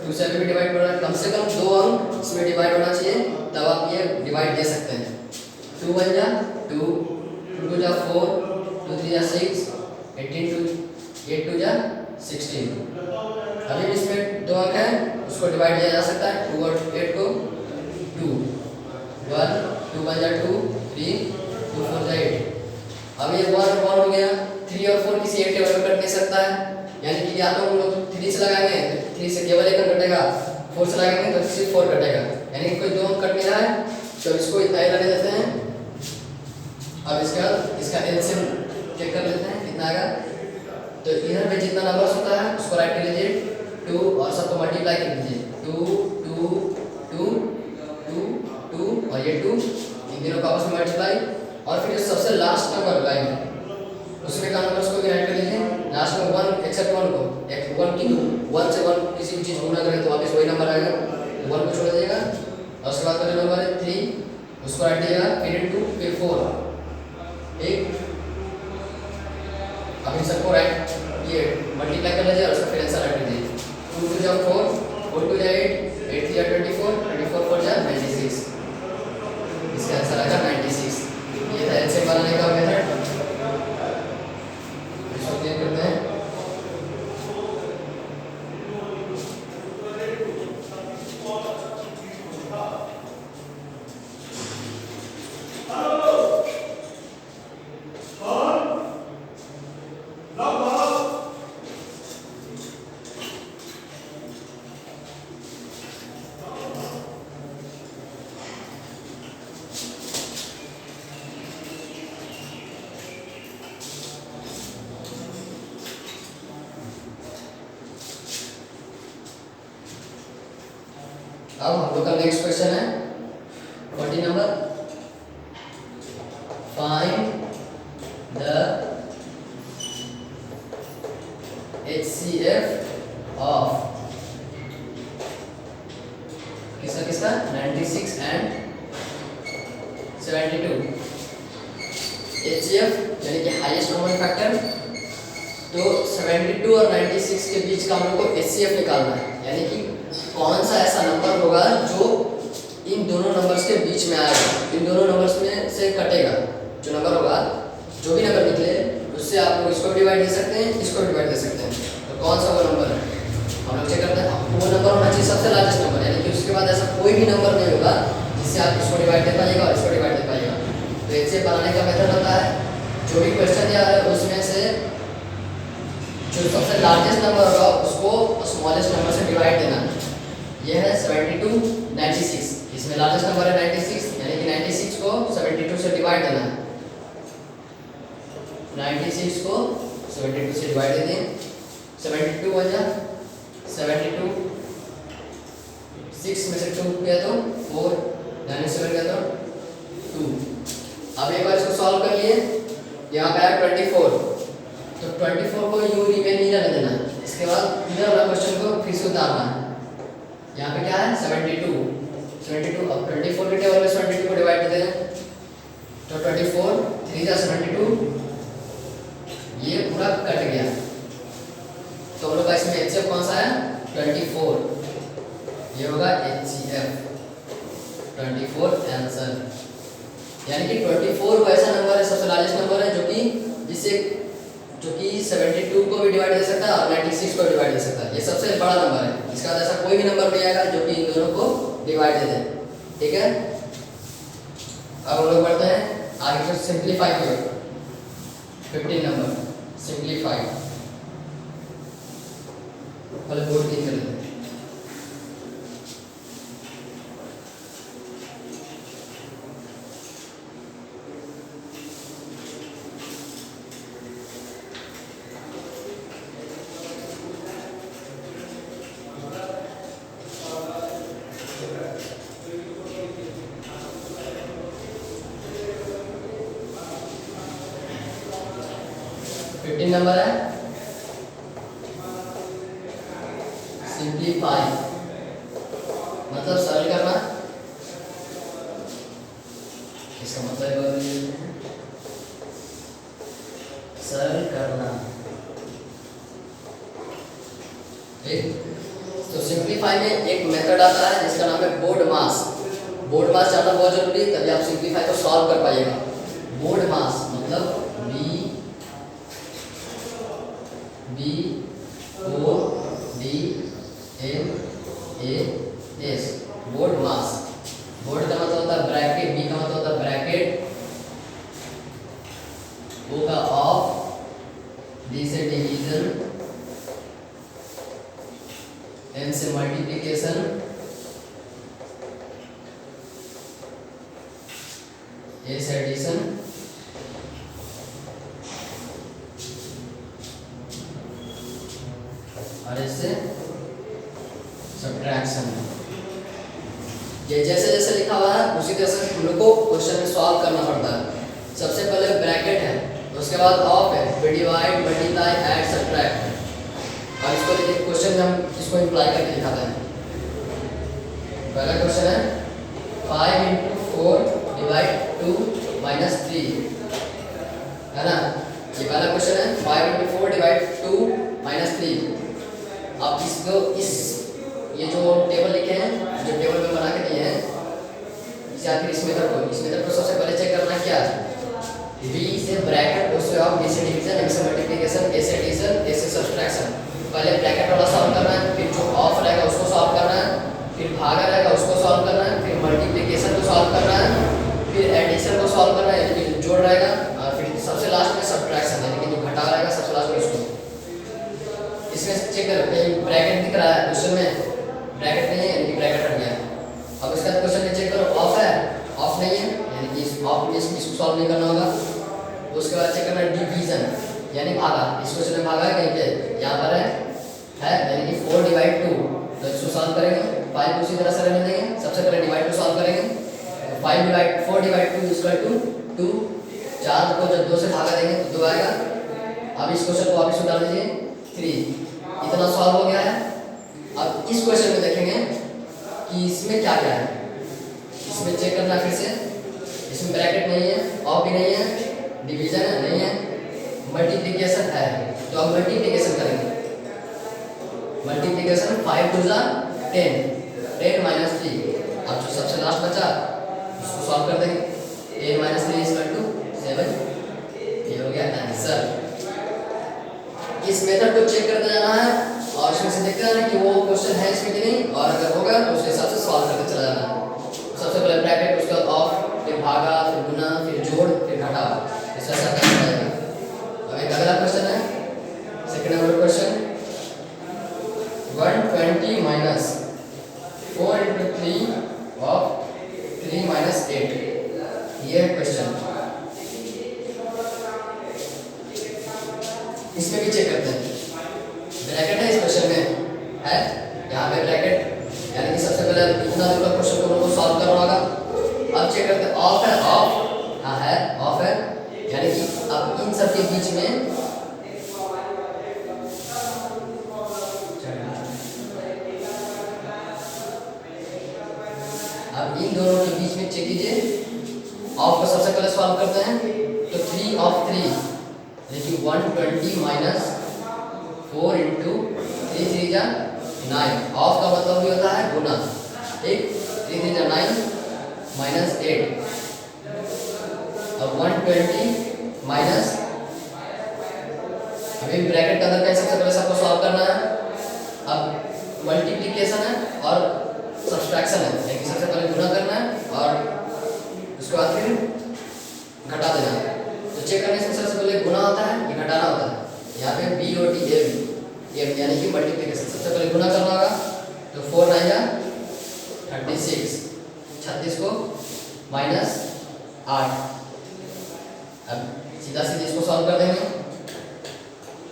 2 से भी डिवाइड करना है, कम से कम 2 अंक इसमें डिवाइड होना चाहिए तब आप ये डिवाइड दे सकते हैं। 2 1 जा 2, 2 2 जा 4, 2 3 जा 6, 18 2 8 2 जा 16। अभी इसमें 2 अंक है उसको डिवाइड किया जा सकता है, 2 और 8 को 2 1 2 1 जा 2 3 2 4 जा 8। अब ये 1 और 1 हो गया, 3 और 4 किसी एक टेबल में कट नहीं सकता है, यानी कि या तो हम लोग 3 से लगाएंगे तो 3 से केवल एक अंक कटेगा, 4 से लगाएंगे तो सिर्फ 4 कटेगा, यानी कोई 2 अंक कट नहीं रहा है तो इसको इतना ही रहने देते हैं। अब इसके बाद इसका एलसीएम चेक कर लेते हैं कितना आएगा। तो इधर पे जितना नंबर्स होता है उसको राइट कर लीजिए 2 और सबको मल्टीप्लाई कर लीजिए 2 2 2 2 2 और ये 2 इन तीनों का आपस में मल्टीप्लाई, और फिर सबसे लास्ट नंबर लाएंगे उसमें का नंबर उसको भी राइट कर लीजिए, लास्ट में 1 एक्सेप्ट 1 को 1 की 1 से 1 किसी भी चीज़ गुणा करें तो वापस वही नंबर आएगा, 1 को छोड़ दीजिएगा। और उसके बाद का जो नंबर है 3 उसको राइट दीजिएगा, फिर 2 फिर 4 एक। अब इन सबको राइट ये मल्टीप्लाई कर लीजिए और उसका फिर आंसर राइट कीजिए, 2 2 जा 4, 4 2 जा 8, 8 3 जा 24, 24 4 जा 96, इसका आंसर आएगा 96। ये था एलसीएम बनाने का मेथड। इसको क्लियर करते हैं। अब हम लोग का नेक्स्ट क्वेश्चन है 40 number, find the HCF of किसका किसका 96 एंड 72। HCF यानी कि हाईएस्ट कॉमन फैक्टर, तो 72 और 96 के बीच का हम लोग को HCF निकालना है, यानी कि कौन सा ऐसा नंबर होगा जो इन दोनों नंबर्स के बीच में आएगा, इन दोनों नंबर्स में से कटेगा जो नंबर होगा, जो भी नंबर निकले उससे आप लोग इसको डिवाइड दे सकते हैं, इसको डिवाइड दे सकते हैं। तो कौन सा वो नंबर है हम लोग चेक करते हैं। वो नंबर होना चाहिए सबसे लार्जेस्ट नंबर, यानी कि उसके बाद ऐसा कोई भी नंबर नहीं होगा जिससे आप इसको डिवाइड दे पाइएगा और इसको डिवाइड दे पाइएगा। तो इससे बनाने का मेथड होता है, जो भी क्वेश्चन दिया है उसमें से जो सबसे लार्जेस्ट नंबर होगा उसको स्मॉलेस्ट नंबर से डिवाइड देना। ये है 72 96, इसमें लार्जेस्ट नंबर है 96, यानी कि 96 को 72 से डिवाइड देना है। 96 को 72 से डिवाइड दे दें, 72 बन जा 72, 6 में से 2 गया तो 4, 97 गया तो 2। अब एक बार इसको सॉल्व कर लिए, यहाँ पे आया 24, तो 24 को यूं रिमेन नहीं रहने देना। इसके बाद इधर वाला क्वेश्चन को फिर से उतारना है। यहाँ पे क्या है 72, अब 24 के टेबल में 72 को डिवाइड कर दें, तो 24 3 जा 72, ये पूरा कट गया। तो हम लोग का इसमें HCF कौन सा है 24, ये होगा HCF 24 आंसर। यानी कि 24 वैसा नंबर है, सबसे लार्जेस्ट नंबर है जो कि 72 को भी डिवाइड दे सकता है और 96 को डिवाइड दे सकता है। ये सबसे बड़ा नंबर है, इसका ऐसा कोई भी नंबर नहीं आएगा जो कि इन दोनों को डिवाइड दे दे। ठीक है, अब हम लोग बढ़ते हैं आगे को सिंप्लीफाई करो। 15 नंबर सिंप्लीफाई, पहले बोर्ड क्लीन कर लेते हैं। नंबर है सिंप्लीफाई, मतलब सरल करना। इसका मतलब सरल करना। ठीक, तो सिंप्लीफाई में एक मेथड आता है जिसका नाम है बोर्ड मास। बोर्ड मास जानना बहुत जरूरी है, तभी आप सिंप्लीफाई को सॉल्व कर पाइएगा। बोर्ड मास मतलब BODMAS, बोर्ड मास। बोर्ड का मतलब होता है ब्रैकेट, बी का मतलब होता है ब्रैकेट, ओ का ऑफ, डी से डिवीजन, एम से मल्टीप्लिकेशन, ए से एडिशन, और इससे सब्ट्रैक्शन। ये जैसे जैसे लिखा हुआ है उसी तरह से हम लोग को क्वेश्चन में सॉल्व करना पड़ता है। सबसे पहले ब्रैकेट है, उसके बाद ऑफ है, फिर डिवाइड, मल्टीप्लाई, ऐड, सब्ट्रैक्ट। और इसको देखिए क्वेश्चन में हम इसको इम्प्लाई करके दिखाते हैं। पहला क्वेश्चन है 5 × 4 / 2 - 3, है ना। ये पहला क्वेश्चन है 5 × 4 / 2 - 3। अब इसको ये जो टेबल लिखे हैं, जो टेबल में बना के दिए हैं, या फिर इस मेथड को सबसे पहले चेक करना क्या है। बी से ब्रैकेट, उससे ऑफ, बी से डिवीजन, एम से मल्टीप्लिकेशन, ए से एडिशन, ए से सब्ट्रैक्शन। पहले ब्रैकेट वाला सॉल्व करना है, फिर जो ऑफ रहेगा उसको सॉल्व करना है, फिर भागा रहेगा उसको सॉल्व करना है, फिर मल्टीप्लिकेशन को सॉल्व करना है, फिर एडिशन को सॉल्व करना है, यानी कि जोड़ रहेगा, और फिर सबसे लास्ट में सब्ट्रैक्शन, यानी कि जो घटा रहेगा सबसे लास्ट में उसको। इसमें चेक करो कहीं ब्रैकेट दिख रहा है, क्वेश्चन में ब्रैकेट नहीं है, यानी कि ब्रैकेट हट गया। अब इसका क्वेश्चन में चेक करो ऑफ है, ऑफ नहीं है, यानी कि इस ऑफ में इसको सॉल्व नहीं करना होगा। उसके बाद चेक करना डिवीजन, यानी भागा। इस क्वेश्चन में भागा है कहीं पे, यहाँ पर है यानी कि 4 / 2, तो इसको सॉल्व करेंगे। 5 उसी तरह से रहने देंगे, सबसे पहले डिवाइड को सॉल्व करेंगे। 4 / 2 = 2, 4 को जब 2 से भागा देंगे तो 2 आएगा। अब इस क्वेश्चन को वापस उतार दीजिए, 3। इतना सॉल्व हो गया है। अब इस क्वेश्चन में देखेंगे कि इसमें क्या क्या है, इसमें चेक करना फिर से। इसमें ब्रैकेट नहीं है, ऑफ भी नहीं है, डिवीजन है नहीं है, मल्टीप्लिकेशन है, तो अब मल्टीप्लिकेशन करेंगे। मल्टीप्लिकेशन 5 × 2 = 10, 10 - 3। अब जो सबसे लास्ट बचा उसको सॉल्व कर देंगे। 10 - 3 = 7, ये हो गया आंसर। इस मेथड को चेक करते जाना है और उसमें से देखते जाना कि वो क्वेश्चन है इसमें कि नहीं, और अगर होगा तो उसके हिसाब से सॉल्व करते चला जाना है। सबसे पहले ब्रैकेट, उसके बाद ऑफ, फिर भागा, फिर गुना, फिर जोड़, फिर घटा, इस तरह से करना जाएगा। अब एक अगला क्वेश्चन है, second number question 120 minus 4 into 3 of 3 minus 8, ये है क्वेश्चन। इसमें भी चेक करते हैं, ब्रैकेट है इस क्वेश्चन में है, यहाँ पे ब्रैकेट, यानी कि सबसे पहले इतना दूर का क्वेश्चन को सॉल्व करना होगा। अब चेक करते हैं, ऑफ है, ऑफ, हाँ है, ऑफ है, यानी कि अब इन सब के बीच में अब इन दोनों के बीच में चेक कीजिए, ऑफ को सबसे पहले सॉल्व करते हैं, तो 3 ऑफ 3, लेकिन 120 माइनस 4 इंटू 3 3 जा 9, ऑफ का मतलब भी होता है गुना, ठीक, 3 3 जा 9 माइनस 8, अब 120 माइनस, अभी ब्रैकेट के अंदर कैसे सबसे पहले सबको सॉल्व करना है, अब मल्टीप्लिकेशन है और सब्सट्रैक्शन है, लेकिन सबसे पहले गुना करना है और उसके बाद फिर घटा देना है। तो चेक करने से सबसे पहले गुना होता है कि घटाना होता है, यहाँ पे BOTM यानी कि मल्टीप्लिकेशन, सबसे पहले गुना करना होगा, तो 4 9 जा 36, 36 को माइनस 8, अब सीधा सीधे इसको सॉल्व कर देंगे,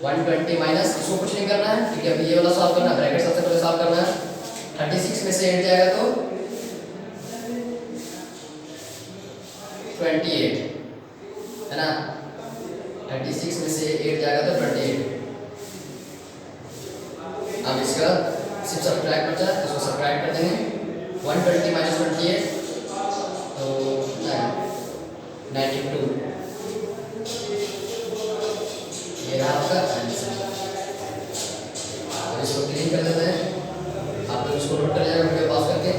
120 माइनस, इसको कुछ नहीं करना है, ठीक है, अभी ये वाला सॉल्व करना है, ब्रैकेट सबसे पहले सॉल्व करना है, 36 में से 8 जाएगा तो 28, है ना, 36 में से 8 जाएगा तो 28। अब इसका सिर्फ सब्ट्रैक्ट बचा, इसको सब्ट्रैक्ट कर देंगे, 120 माइनस 28 तो 92, ये रहा आपका आंसर। अब इसको क्लीन कर देते हैं, आप लोग इसको नोट कर लीजिएगा वीडियो पॉज करके।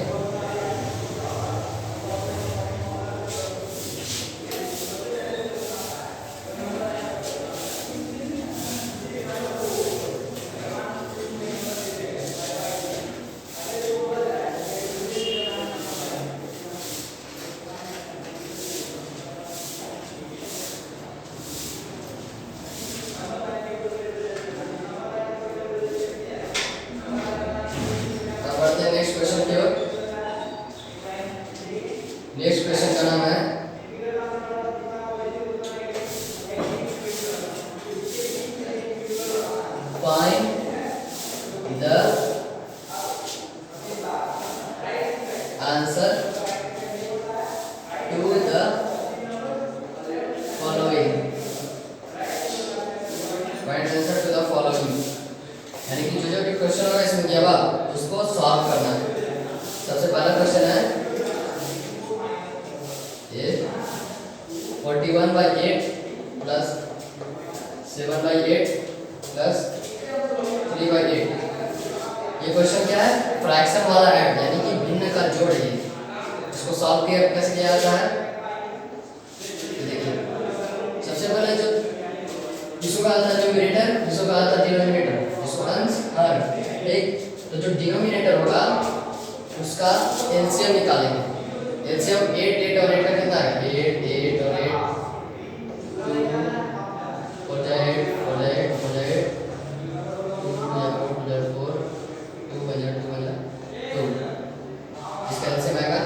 नेक्स्ट क्वेश्चन की ओर, नेक्स्ट क्वेश्चन का नाम है find the answer to the following, find answer to the following, यानी कि जो भी क्वेश्चन होगा इसमें दिया हुआ उसको सॉल्व करना है। सबसे पहला क्वेश्चन है ये 41/8 प्लस 7/8 प्लस 3/8, ये क्वेश्चन क्या है, फ्रैक्शन वाला ऐड, यानी कि भिन्न का जोड़ है। इसको सॉल्व किया कैसे किया जाता है, देखिए सबसे पहले जो इसको कहा था न्यूमरेटर, इसको कहा था डिनोमिनेटर, इसको अंश हर, ठीक, तो जो डिनोमिनेटर होगा उसका एलसीएम निकालेंगे, एलसीएम 8 8 और 8 का कितना है, 8 8 और 8 हो जाए 8 हो जाए 8 हो जाए 8 2 हो जाए 4 2 हो जाए 2 हो जाए 2, इसका एलसीएम आएगा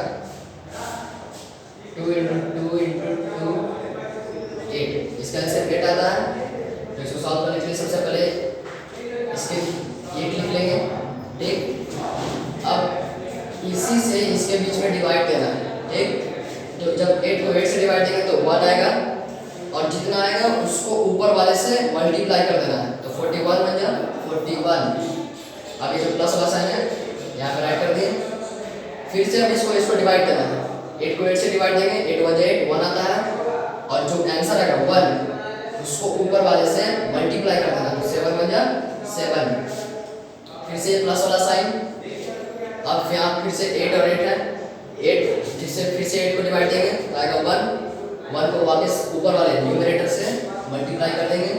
2 इंटू 2 इंटू 2 8, इसका एलसीएम 8 आता है। तो इसको सॉल्व करने के लिए सबसे पहले इसके 8 लिख लेंगे, ठीक, अब इसी से इसके बीच में डिवाइड देना है, ठीक, तो जब 8 को 8 से डिवाइड देंगे तो 1 आएगा और जितना आएगा उसको ऊपर वाले से मल्टीप्लाई कर देना है, तो 41 बन जाए 41। अब ये जो प्लस वाला साइन है यहाँ पे राइट कर दिए, फिर से अब इसको डिवाइड देना है, 8 को 8 से डिवाइड देंगे, 8 1 8 1 आता है और जो आंसर आएगा 1 उसको ऊपर वाले से मल्टीप्लाई कर देना, तो 7 बन जाए 7, फिर से प्लस वाला साइन, अब यहाँ फिर से 8 और 8 है, 8 फिर से 8 को डिवाइड देंगे तो आएगा 1 को वापस ऊपर वाले न्यूमरेटर से मल्टीप्लाई कर देंगे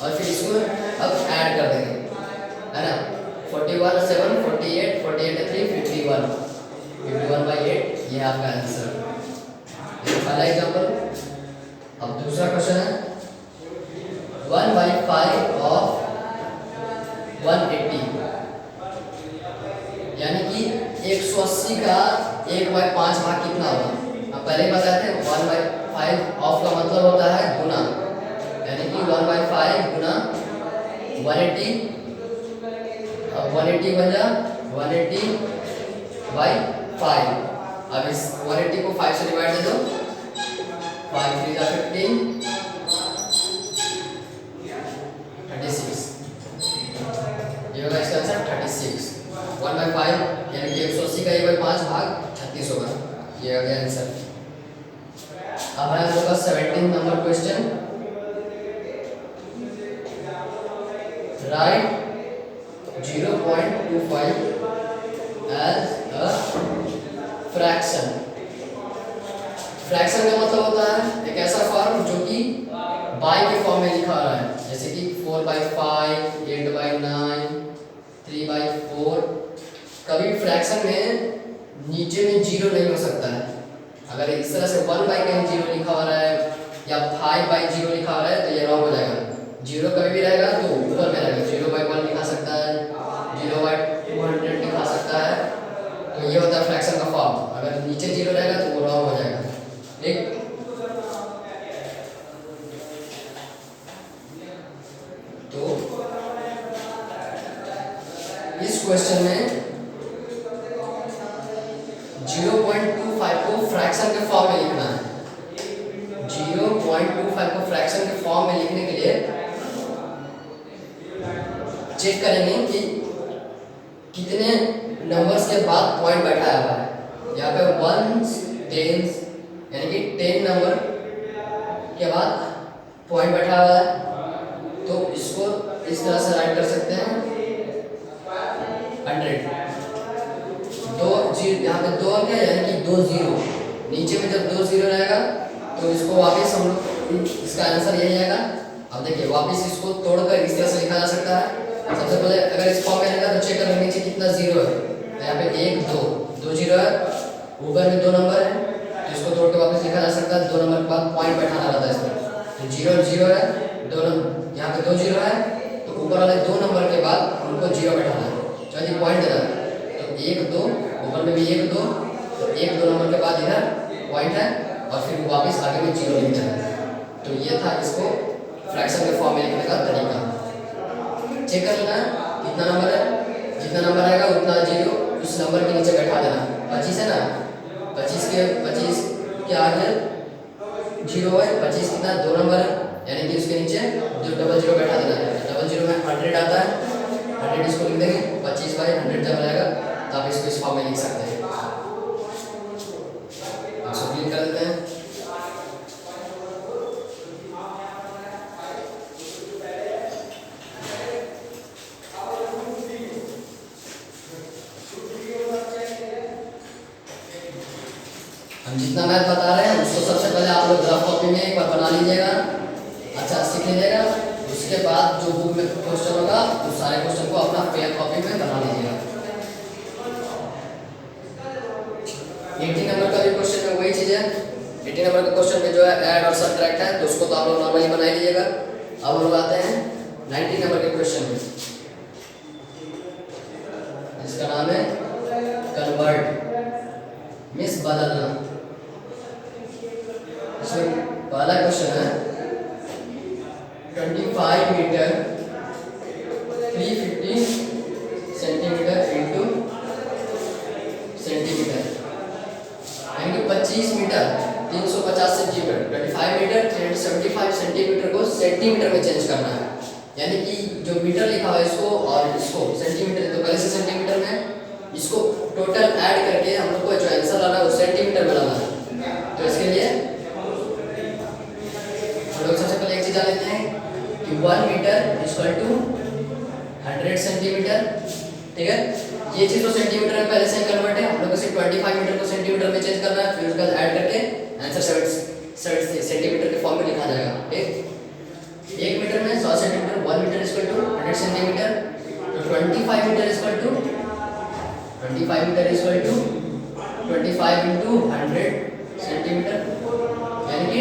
और फिर इसको अब ऐड कर देंगे, है ना, 41 7 48 48 3 51 51/8, ये आपका आंसर। ये पहला एग्जांपल। अब दूसरा क्वेश्चन है 1/5 ऑफ 180, यानी कि 180 का 1/5 भाग कितना होगा? अब पहले बताए थे 1/5 ऑफ का मतलब होता है गुना, यानी कि 1/5 गुना 180, अब 180 बन जा 180/5। अब इस 180 को 5 से डिवाइड दे दो, 5 3 जा 15, 36, ये होगा इसका आंसर 36। 1/5 यानी कि 180 का 1/5 भाग 36 होगा, ये आ गया आंसर। अब है हम लोग का 17 number question. Right 0.25 as a fraction. Fraction का मतलब होता है एक ऐसा फॉर्म जो कि बाई के फॉर्म में लिखा रहा है, जैसे कि 4/5, 8/9, 3/4। कभी फ्रैक्शन में नीचे में जीरो नहीं हो सकता है। अगर इस तरह से 1/0 लिखा हो रहा है या 5/0 लिखा हो रहा है तो ये रॉन्ग हो जाएगा। जीरो कभी भी रहेगा तो ऊपर में रहेगा, 0/1 लिखा सकता है, 0/200 लिखा सकता है, तो ये होता है फ्रैक्शन का फॉर्म। अगर नीचे जीरो रहेगा तो वो रॉन्ग हो जाएगा, ठीक। तो इस क्वेश्चन में 0.25 को फ्रैक्शन के फॉर्म में लिखना है। 0.25 को फ्रैक्शन के फॉर्म में लिखने के लिए चेक करेंगे कि कितने नंबर्स के बाद पॉइंट बैठाया हुआ है। यहाँ पे 1s 10s यानी कि 10 नंबर के बाद पॉइंट बैठा हुआ है, तो इसको इस तरह से राइट कर सकते हैं 100। दो जीरो यहाँ पे 2 अंक है यानी कि 2 0, नीचे में जब 2 0 रहेगा तो इसको वापस हम लोग इसका आंसर यही आएगा। अब देखिए वापस इसको तोड़कर इस तरह से लिखा जा सकता है। सबसे पहले अगर इस फॉर्म में रहेगा तो चेक करेंगे नीचे कितना जीरो है, तो यहाँ पे 1 2 जीरो है, ऊपर में 2 नंबर है, तो इसको तोड़ के वापस लिखा जा सकता है। 2 नंबर के बाद पॉइंट बैठाना रहता है इसमें, तो 0 0 है, 2 यहाँ पे 2 0 है, तो ऊपर वाले 2 नंबर के बाद उनको 0 बैठाना है, तो यदि पॉइंट देना है तो 1 2, ऊपर में भी 1 2, तो 1 2 नंबर के बाद इधर पॉइंट है और फिर वापस आगे में 0 लिख देना है। तो ये था इसको फ्रैक्शन के फॉर्म में लिखने का तरीका। चेक कर लेना है कितना नंबर है, जितना नंबर आएगा उतना जीरो उस नंबर के नीचे बैठा देना। 25 है ना, 25 के आगे 0 है, 25 कितना 2 नंबर है, यानी कि उसके नीचे जो 00 बैठा देना है। 00 में 100 आता है, 100 इसको लिख देंगे, 25/100 जब आएगा तो आप इसको इस फॉर्म में लिख सकते हैं। इसको क्लिक कर देते हैं। हम जितना मैथ बता रहे हैं उसको सबसे पहले आप लोग रफ कॉपी में एक बार बना लीजिएगा, अच्छा सीख लीजिएगा। उसके बाद जो बुक में क्वेश्चन होगा उस सारे क्वेश्चन को अपना पेयर कॉपी में बना लीजिएगा। 80 नंबर का भी क्वेश्चन में वही चीज़ है। 80 नंबर का क्वेश्चन में जो है ऐड और सब्ट्रैक्ट है, तो उसको तो आप लोग नॉर्मली बना ही लीजिएगा। अब हम लोग आते हैं 90 नंबर के क्वेश्चन में, जिसका नाम है कन्वर्ट, मिस बदलना। इसमें पहला क्वेश्चन है 25 मीटर 350 सेंटीमीटर इंटू सेंटीमीटर, यानी कि 25 मीटर 350 सेंटीमीटर, 25 मीटर 375 सेंटीमीटर को सेंटीमीटर में चेंज करना है। यानी कि जो मीटर लिखा हुआ है इसको और इसको सेंटीमीटर, तो पहले से सेंटीमीटर में इसको टोटल ऐड करके हम लोग को जो आंसर लाना है वो सेंटीमीटर में लाना है। तो इसके लिए हम लोग सबसे पहले एक चीज जान लेते हैं कि 1 मीटर इक्वल टू 100 सेंटीमीटर, ठीक है। ये चीज तो सेंटीमीटर में पहले से ही कन्वर्ट है, हम लोग को सिर्फ 25 मीटर को सेंटीमीटर में चेंज करना है, फिर उसके बाद ऐड करके आंसर 70 सेंटीमीटर के फॉर्म में लिखा जाएगा, ठीक। 1 मीटर में 100 centimetre, 1 metre equal to 100 centimetre, तो 25 metre equal to 25 metre equal to 25 into 100 centimetre, यानी कि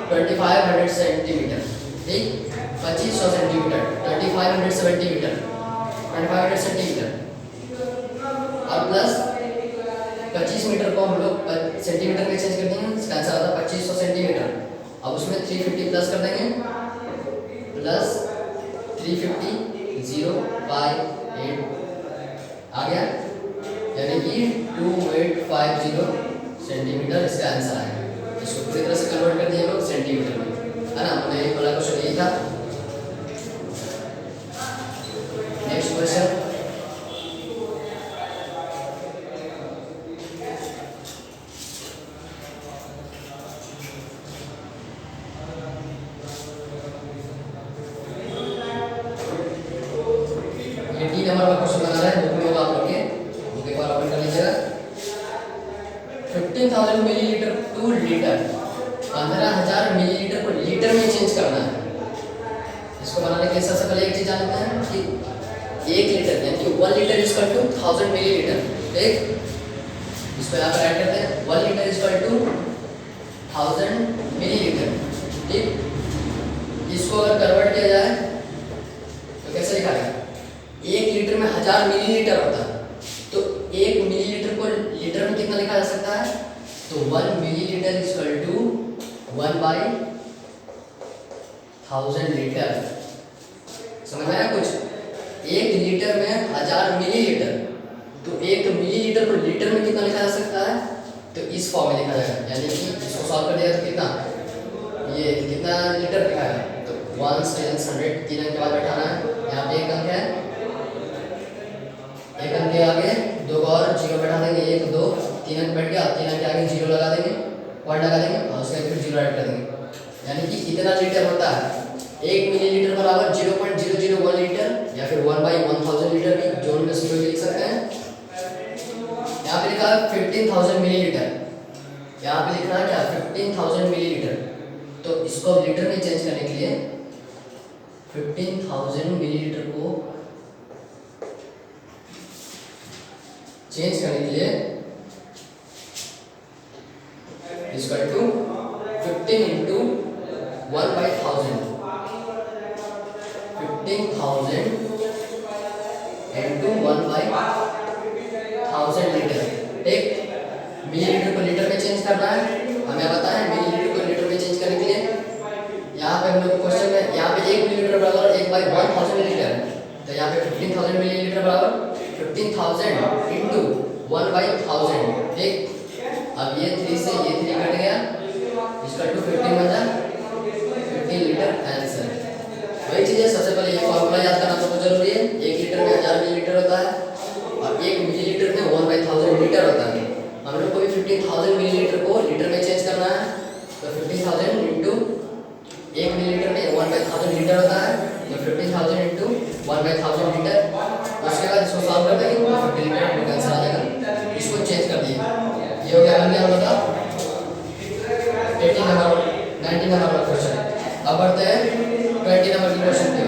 2500 सेंटीमीटर, ठीक। 2500 सेंटीमीटर 2500 सेंटीमीटर 2500 सेंटीमीटर, और प्लस 25 मीटर को हम लोग सेंटीमीटर में चेंज कर देंगे, इसका आंसर आता है 2500 सेंटीमीटर। अब उसमें 350 प्लस कर देंगे, प्लस 350 058 आ गया, यानी कि 2850 सेंटीमीटर इसका आंसर आएगा। इसको पूरी तरह से कन्वर्ट कर दिए लोग सेंटीमीटर में, है ना। हमने एक वाला क्वेश्चन यही था। नेक्स्ट क्वेश्चन, ये 3 नंबर का क्वेश्चन बना रहा है, बुक में होगा आप लोग के, बुक एक बार ओपन कर लीजिएगा। 15,000 मिलीलीटर टू लीटर, 15,000 मिलीलीटर को लीटर में चेंज करना है। इसको बनाने के लिए सबसे पहले एक चीज जान लेते हैं कि 1 लीटर यानी कि 1 litre is equal to 1000 millilitre. ठीक, इसको यहाँ पर ऐड करते हैं, 1 litre is equal to 1000 millilitre. ठीक, इसको अगर कन्वर्ट किया जाए तो कैसे लिखा जाए, 1 लीटर में 1000 मिलीलीटर होता है, तो 1 मिलीलीटर को लीटर में कितना लिखा जा सकता है, तो 1 millilitre is equal to 1/1000 litre. समझ में आया कुछ? 1 लीटर में 1000 मिलीलीटर, तो 1 मिलीलीटर को लीटर में कितना लिखा जा सकता है, तो इस फॉर्म में लिखा जाएगा। यानी कि इसको सॉल्व कर दिया तो कितना, ये कितना लीटर लिखा है, तो 1 10 100 3 अंक के बाद बैठाना है। यहाँ पे 1 अंक है, 1 अंक के आगे 2 और 0 बैठा देंगे, 1 2 3 अंक बैठ गया, 3 अंक के आगे 0 लगा देंगे, पॉइंट लगा देंगे और उसके फिर 0 ऐड कर देंगे। यानी कि कितना लीटर होता है, 1 मिलीलीटर बराबर 0.001 लीटर या फिर 1/1000 लीटर भी जोन में सीधे लिख सकते हैं। यहाँ पे लिखा है 15,000 मिलीलीटर, यहाँ पे लिखना है क्या 15,000 मिलीलीटर, तो इसको लीटर में चेंज करने के लिए 15,000 मिलीलीटर को चेंज करने के लिए equal to 15 into 1/1000, 15,000 into 1/1000 litre. ठीक, मिलीलीटर को लीटर में चेंज करना है, हमें पता है मिलीलीटर को लीटर में चेंज करने के लिए यहाँ पे हम लोग क्वेश्चन में यहाँ पे 1 मिलीलीटर बराबर 1/1000 लीटर, तो यहाँ पे 15,000 मिलीलीटर बराबर 15,000 इंटू 1/1000। ठीक, अब ये 3 से ये 3 कट गया, इसका 15 बन जाए 15 लीटर आंसर। वही चीज़ है, सबसे पहले ये फॉर्मूला याद करना तो जरूरी है। 1 लीटर में 1000 मिलीलीटर होता है और 1 मिलीलीटर में 1/1000 लीटर होता है। हम लोग को भी 15,000 मिलीलीटर को लीटर में चेंज करना है, तो 15,000 इंटू 1 मिलीलीटर में 1/1000 लीटर होता है, तो 15,000 इंटू 1/1000 लीटर। उसके बाद इसको सॉल्व कर देंगे तो 50 लीटर का आंसर आ जाएगा। इसको चेंज कर दिए, ये हो गया, बन गया हम लोग का 18 नंबर 19 नंबर का क्वेश्चन। अब बढ़ते हैं 20 नंबर की क्वेश्चन पे।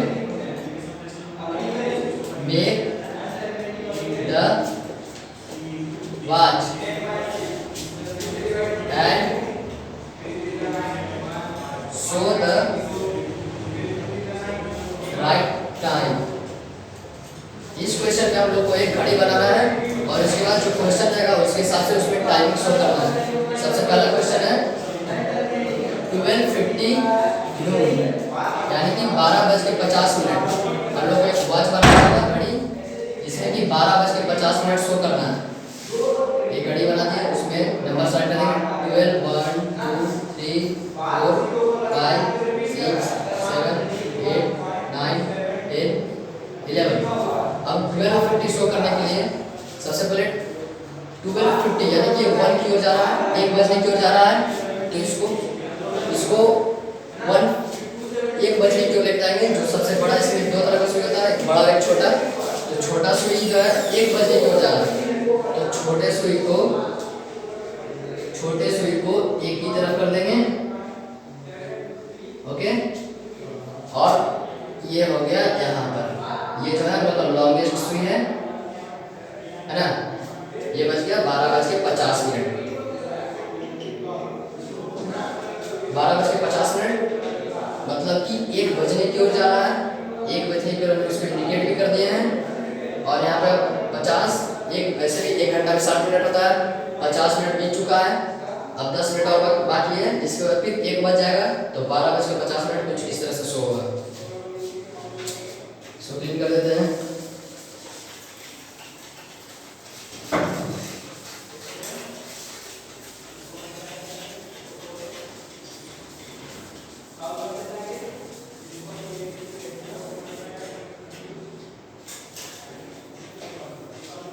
Make the watch and show the right time. इस क्वेश्चन में हम लोग को एक घड़ी बनाना है और इसके बाद जो क्वेश्चन रहेगा उसके हिसाब से उसमें टाइमिंग शो करना है। सबसे पहला क्वेश्चन है 12:50 नून, यानी कि 12:50। हम लोग को एक वॉच बनाना है घड़ी, इसमें कि 12:50 शो करना है। एक घड़ी बना दी है, उसमें नंबर स्टार्ट करेंगे 12 1 2 3 4 5 6 7 8 9 10 11। अब 12:50 शो करने के लिए सबसे पहले 12:50 यानी कि 1 की ओर जा रहा है, 1 बजने की ओर जा रहा है, तो इसको 1 बजने की ओर लेके जाएंगे। जो सबसे बड़ा, इसमें 2 तरह का सुई होता है, बड़ा और एक छोटा। तो छोटा सुई जो है 1 बजने की ओर जा रहा है, तो छोटे सुई को एक की तरफ कर देंगे। ओके, और ये हो गया यहाँ पर, ये जो है मतलब लॉन्गेस्ट सुई है ना। ये बज गया 12:50, 12:50, मतलब कि 1 बजने की ओर जा रहा है। 1 बजने की ओर हमने उसको इंडिकेट भी कर दिए हैं और यहाँ पे 50 वैसे भी 1 घंटा में 60 मिनट होता है, 50 मिनट बीत चुका है, अब 10 मिनट और बाकी है, इसके बाद फिर 1 बज जाएगा तो 12:50 कुछ इस तरह से शो होगा। सो क्लीन कर देते हैं।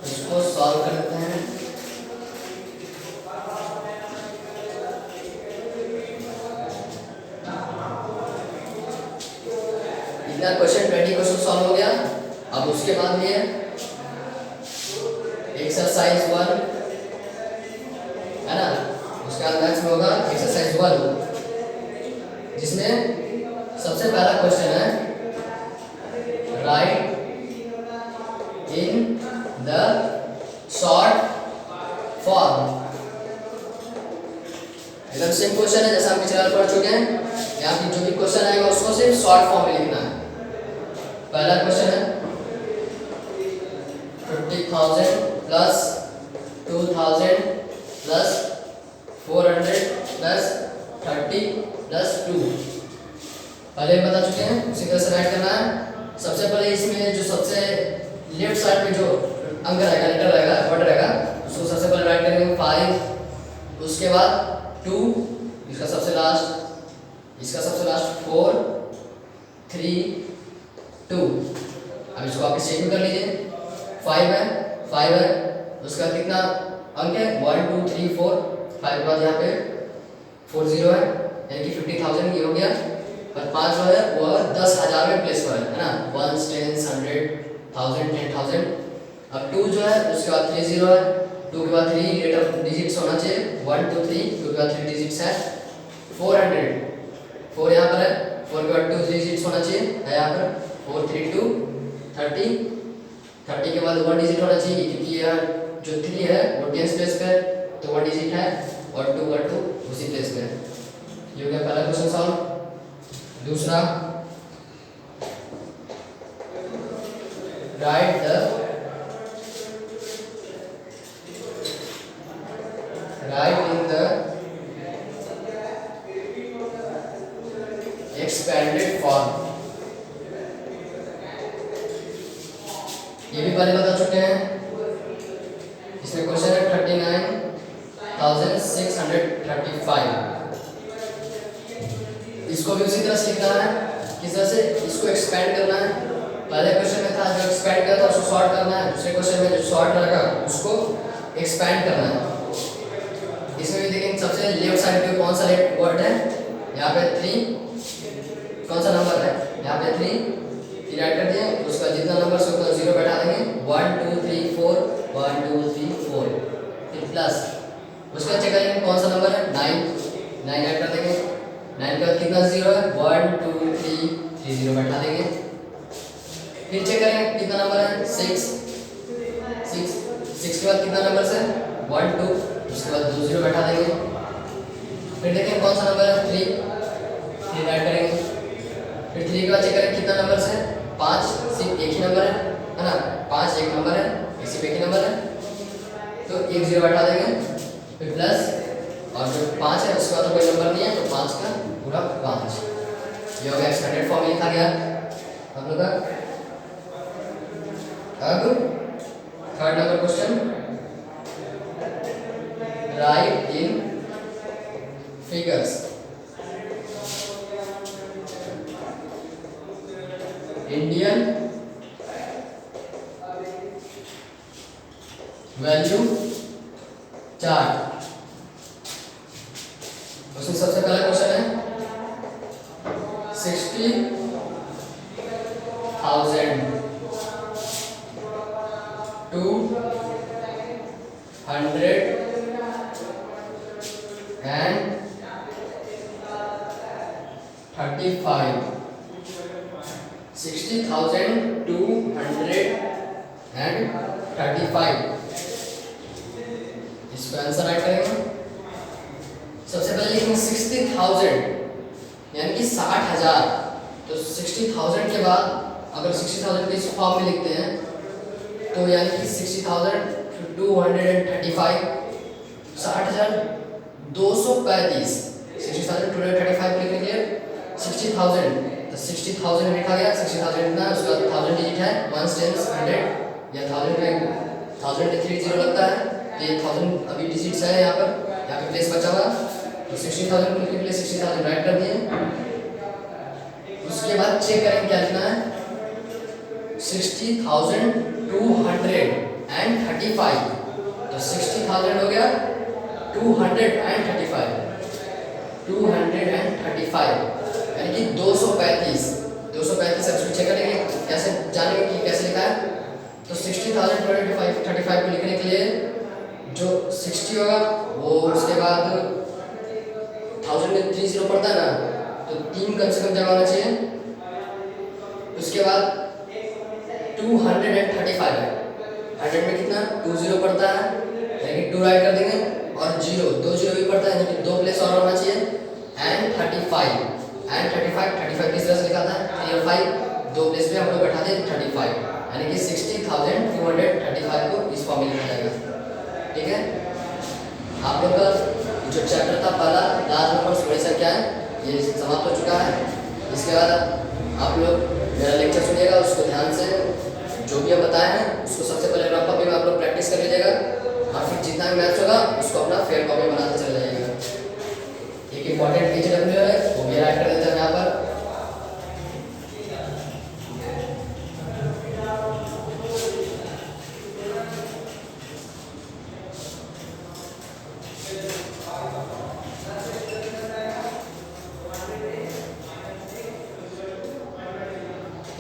इसको सॉल्व कर देते हैं। इतना क्वेश्चन 20 क्वेश्चन सॉल्व हो गया। अब उसके बाद ये एक्सरसाइज 1 है ना, उसके बाद मैथ्स में होगा एक्सरसाइज 1, जिसमें सबसे पहला क्वेश्चन है right in the short form. एकदम सेम क्वेश्चन है जैसा हम पिछले बार पढ़ चुके हैं। यहाँ पे जो भी क्वेश्चन आएगा उसको सिर्फ शॉर्ट फॉर्म में लिखना है। पहला क्वेश्चन है 50,000 प्लस 2,000 प्लस 400 प्लस 30 प्लस 2। पहले हम बता चुके हैं, उसी तरह से राइट करना है। सबसे पहले इसमें जो सबसे लेफ्ट साइड में जो अंक रहेगा, लेटर रहेगा, वर्ड रहेगा, उसको सबसे पहले राइट करेंगे 5, उसके बाद 2, इसका सबसे लास्ट 4, 3, 2। अब इसको आप चेक कर लीजिए। 5 है, उसका कितना अंक है 1 2 3 4, 5 के बाद यहाँ पे 40 है, यानी कि 50,000 ये हो गया। और 5 जो है वह 10,000 में प्लेस पर है ना, 1 10 100 1000 10,000। अब 2 जो है उसके बाद 30 है, 2 के बाद 3 लेटर डिजिट्स होना चाहिए, 1 2 3, 2 के बाद 3 डिजिट्स है। 400 यहाँ पर है, 4 के बाद 2 डिजिट्स होना चाहिए है यहाँ पर, 4 3 2 30 के बाद 1 डिजिट होना चाहिए, क्योंकि यह जो 3 है वो 10 प्लेस पे तो 1 डिजिट है, और 2 उसी प्लेस पे। ये हो गया पहला क्वेश्चन सॉल्व। दूसरा right in the expanded form. ये भी पहले बता चुके हैं। इसमें क्वेश्चन है 39,635। इसको भी उसी तरह से लिखना है। किस तरह से इसको एक्सपेंड करना है। पहले क्वेश्चन में था जो एक्सपेंड करता है उसको शॉर्ट करना है, दूसरे क्वेश्चन में जो शॉर्ट रहेगा उसको एक्सपेंड करना है। इसमें भी देखेंगे सबसे लेफ्ट साइड पे कौन सा वर्ड है, यहाँ पे 3, कौन सा नंबर है यहाँ पे 3 राइट कर दिए, उसका जितना नंबर से उतना 0 बैठा देंगे, 1 2 3 4 1 2 3 4, फिर प्लस उसका चेक करेंगे कौन सा नंबर है 9 राइट कर देंगे। 9 के बाद कितना 0 है 1 2 3 3 0 बैठा देंगे। फिर चेक करेंगे कितना नंबर है 6 के बाद कितना नंबर से 1 2, उसके बाद 2 0 बैठा देंगे। फिर देखेंगे कौन सा नंबर है 3 राइट करेंगे। फिर 3 के बाद चेक करेंगे कितना नंबर से 5, सिर्फ एक ही नंबर है ना, 5 एक नंबर है, सिर्फ एक ही नंबर है तो 1 0 बैठा देंगे। फिर प्लस और जो 5 है उसके बाद तो कोई नंबर नहीं है तो 5 का पूरा 5। ये हो गया एक्सपेंडेड फॉर्म लिखा गया हम लोग का। अब थर्ड नंबर क्वेश्चन राइट इन फिगर्स। Indian value chart. उसमें सबसे पहला क्वेश्चन है 60,000 235। 60,235 इसको आंसर राइट करेंगे। सबसे पहले लिखेंगे 60,000 यानी कि 60,000, तो 60,000 के बाद अगर 60,000 को इस फॉर्म में लिखते हैं तो यानी कि 60,000 तो 235 60,235 60,235 लिखने के लिए 60,000 तो 60,000 लिखा गया 60,000 इतना उसका 1000 डिजिट है 1 टेंस 100 या 1000 में 1000 में 30 लगता है तो ये 1000 अभी डिजिट्स है यहाँ पे प्लेस बचा हुआ तो 60,000 लिखने के लिए 60,000 राइट कर दिए। उसके बाद चेक करेंगे क्या लिखना है 60,235 तो 60,000 हो गया 235 यानी कि 235 अब चेक करेंगे कैसे जानेंगे कि कैसे लिखा है तो 60,235 को लिखने के लिए जो 60 होगा वो उसके बाद 1000 में 30 पड़ता है ना तो 3 कम से कम जगह होना चाहिए। उसके बाद 235 है 100 में कितना 20 पड़ता है यानी कि 2 राइट कर देंगे और 0 2 0 भी पड़ता है यानी कि 2 प्लेस और होना चाहिए एंड 35 किस तरह से लिखा था 3 और 5 2 प्लेस पे हम लोग बैठा दें 35 यानी कि 60,235 को इस फॉर्म में लिखा जाएगा। ठीक है आप लोग का जो चैप्टर था पहला लास्ट नंबर बड़ी संख्या है ये समाप्त हो चुका है। इसके बाद आप लोग मेरा लेक्चर सुनिएगा उसको ध्यान से जो भी हम बताए हैं उसको सबसे पहले रफ कॉपी में आप लोग प्रैक्टिस कर लीजिएगा और फिर जितना भी मैथ्स होगा उसको अपना फेयर कॉपी बनाते चले जाइएगा। एक इंपॉर्टेंट HW है वो भी ऐड कर देते हैं यहाँ पर।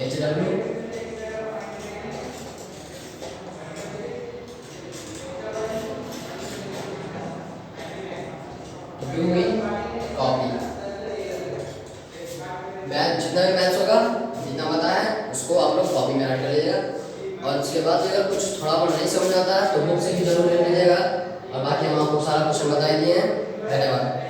HW डूइंग कॉपी मैथ जितना भी मैथ्स होगा जितना बताया है उसको आप लोग कॉपी में ऐड कर लीजिएगा और उसके बाद अगर कुछ थोड़ा बहुत नहीं समझ आता है तो बुक से भी जरूर ले लीजिएगा और बाकी हम आपको सारा क्वेश्चन बता दिए हैं। धन्यवाद।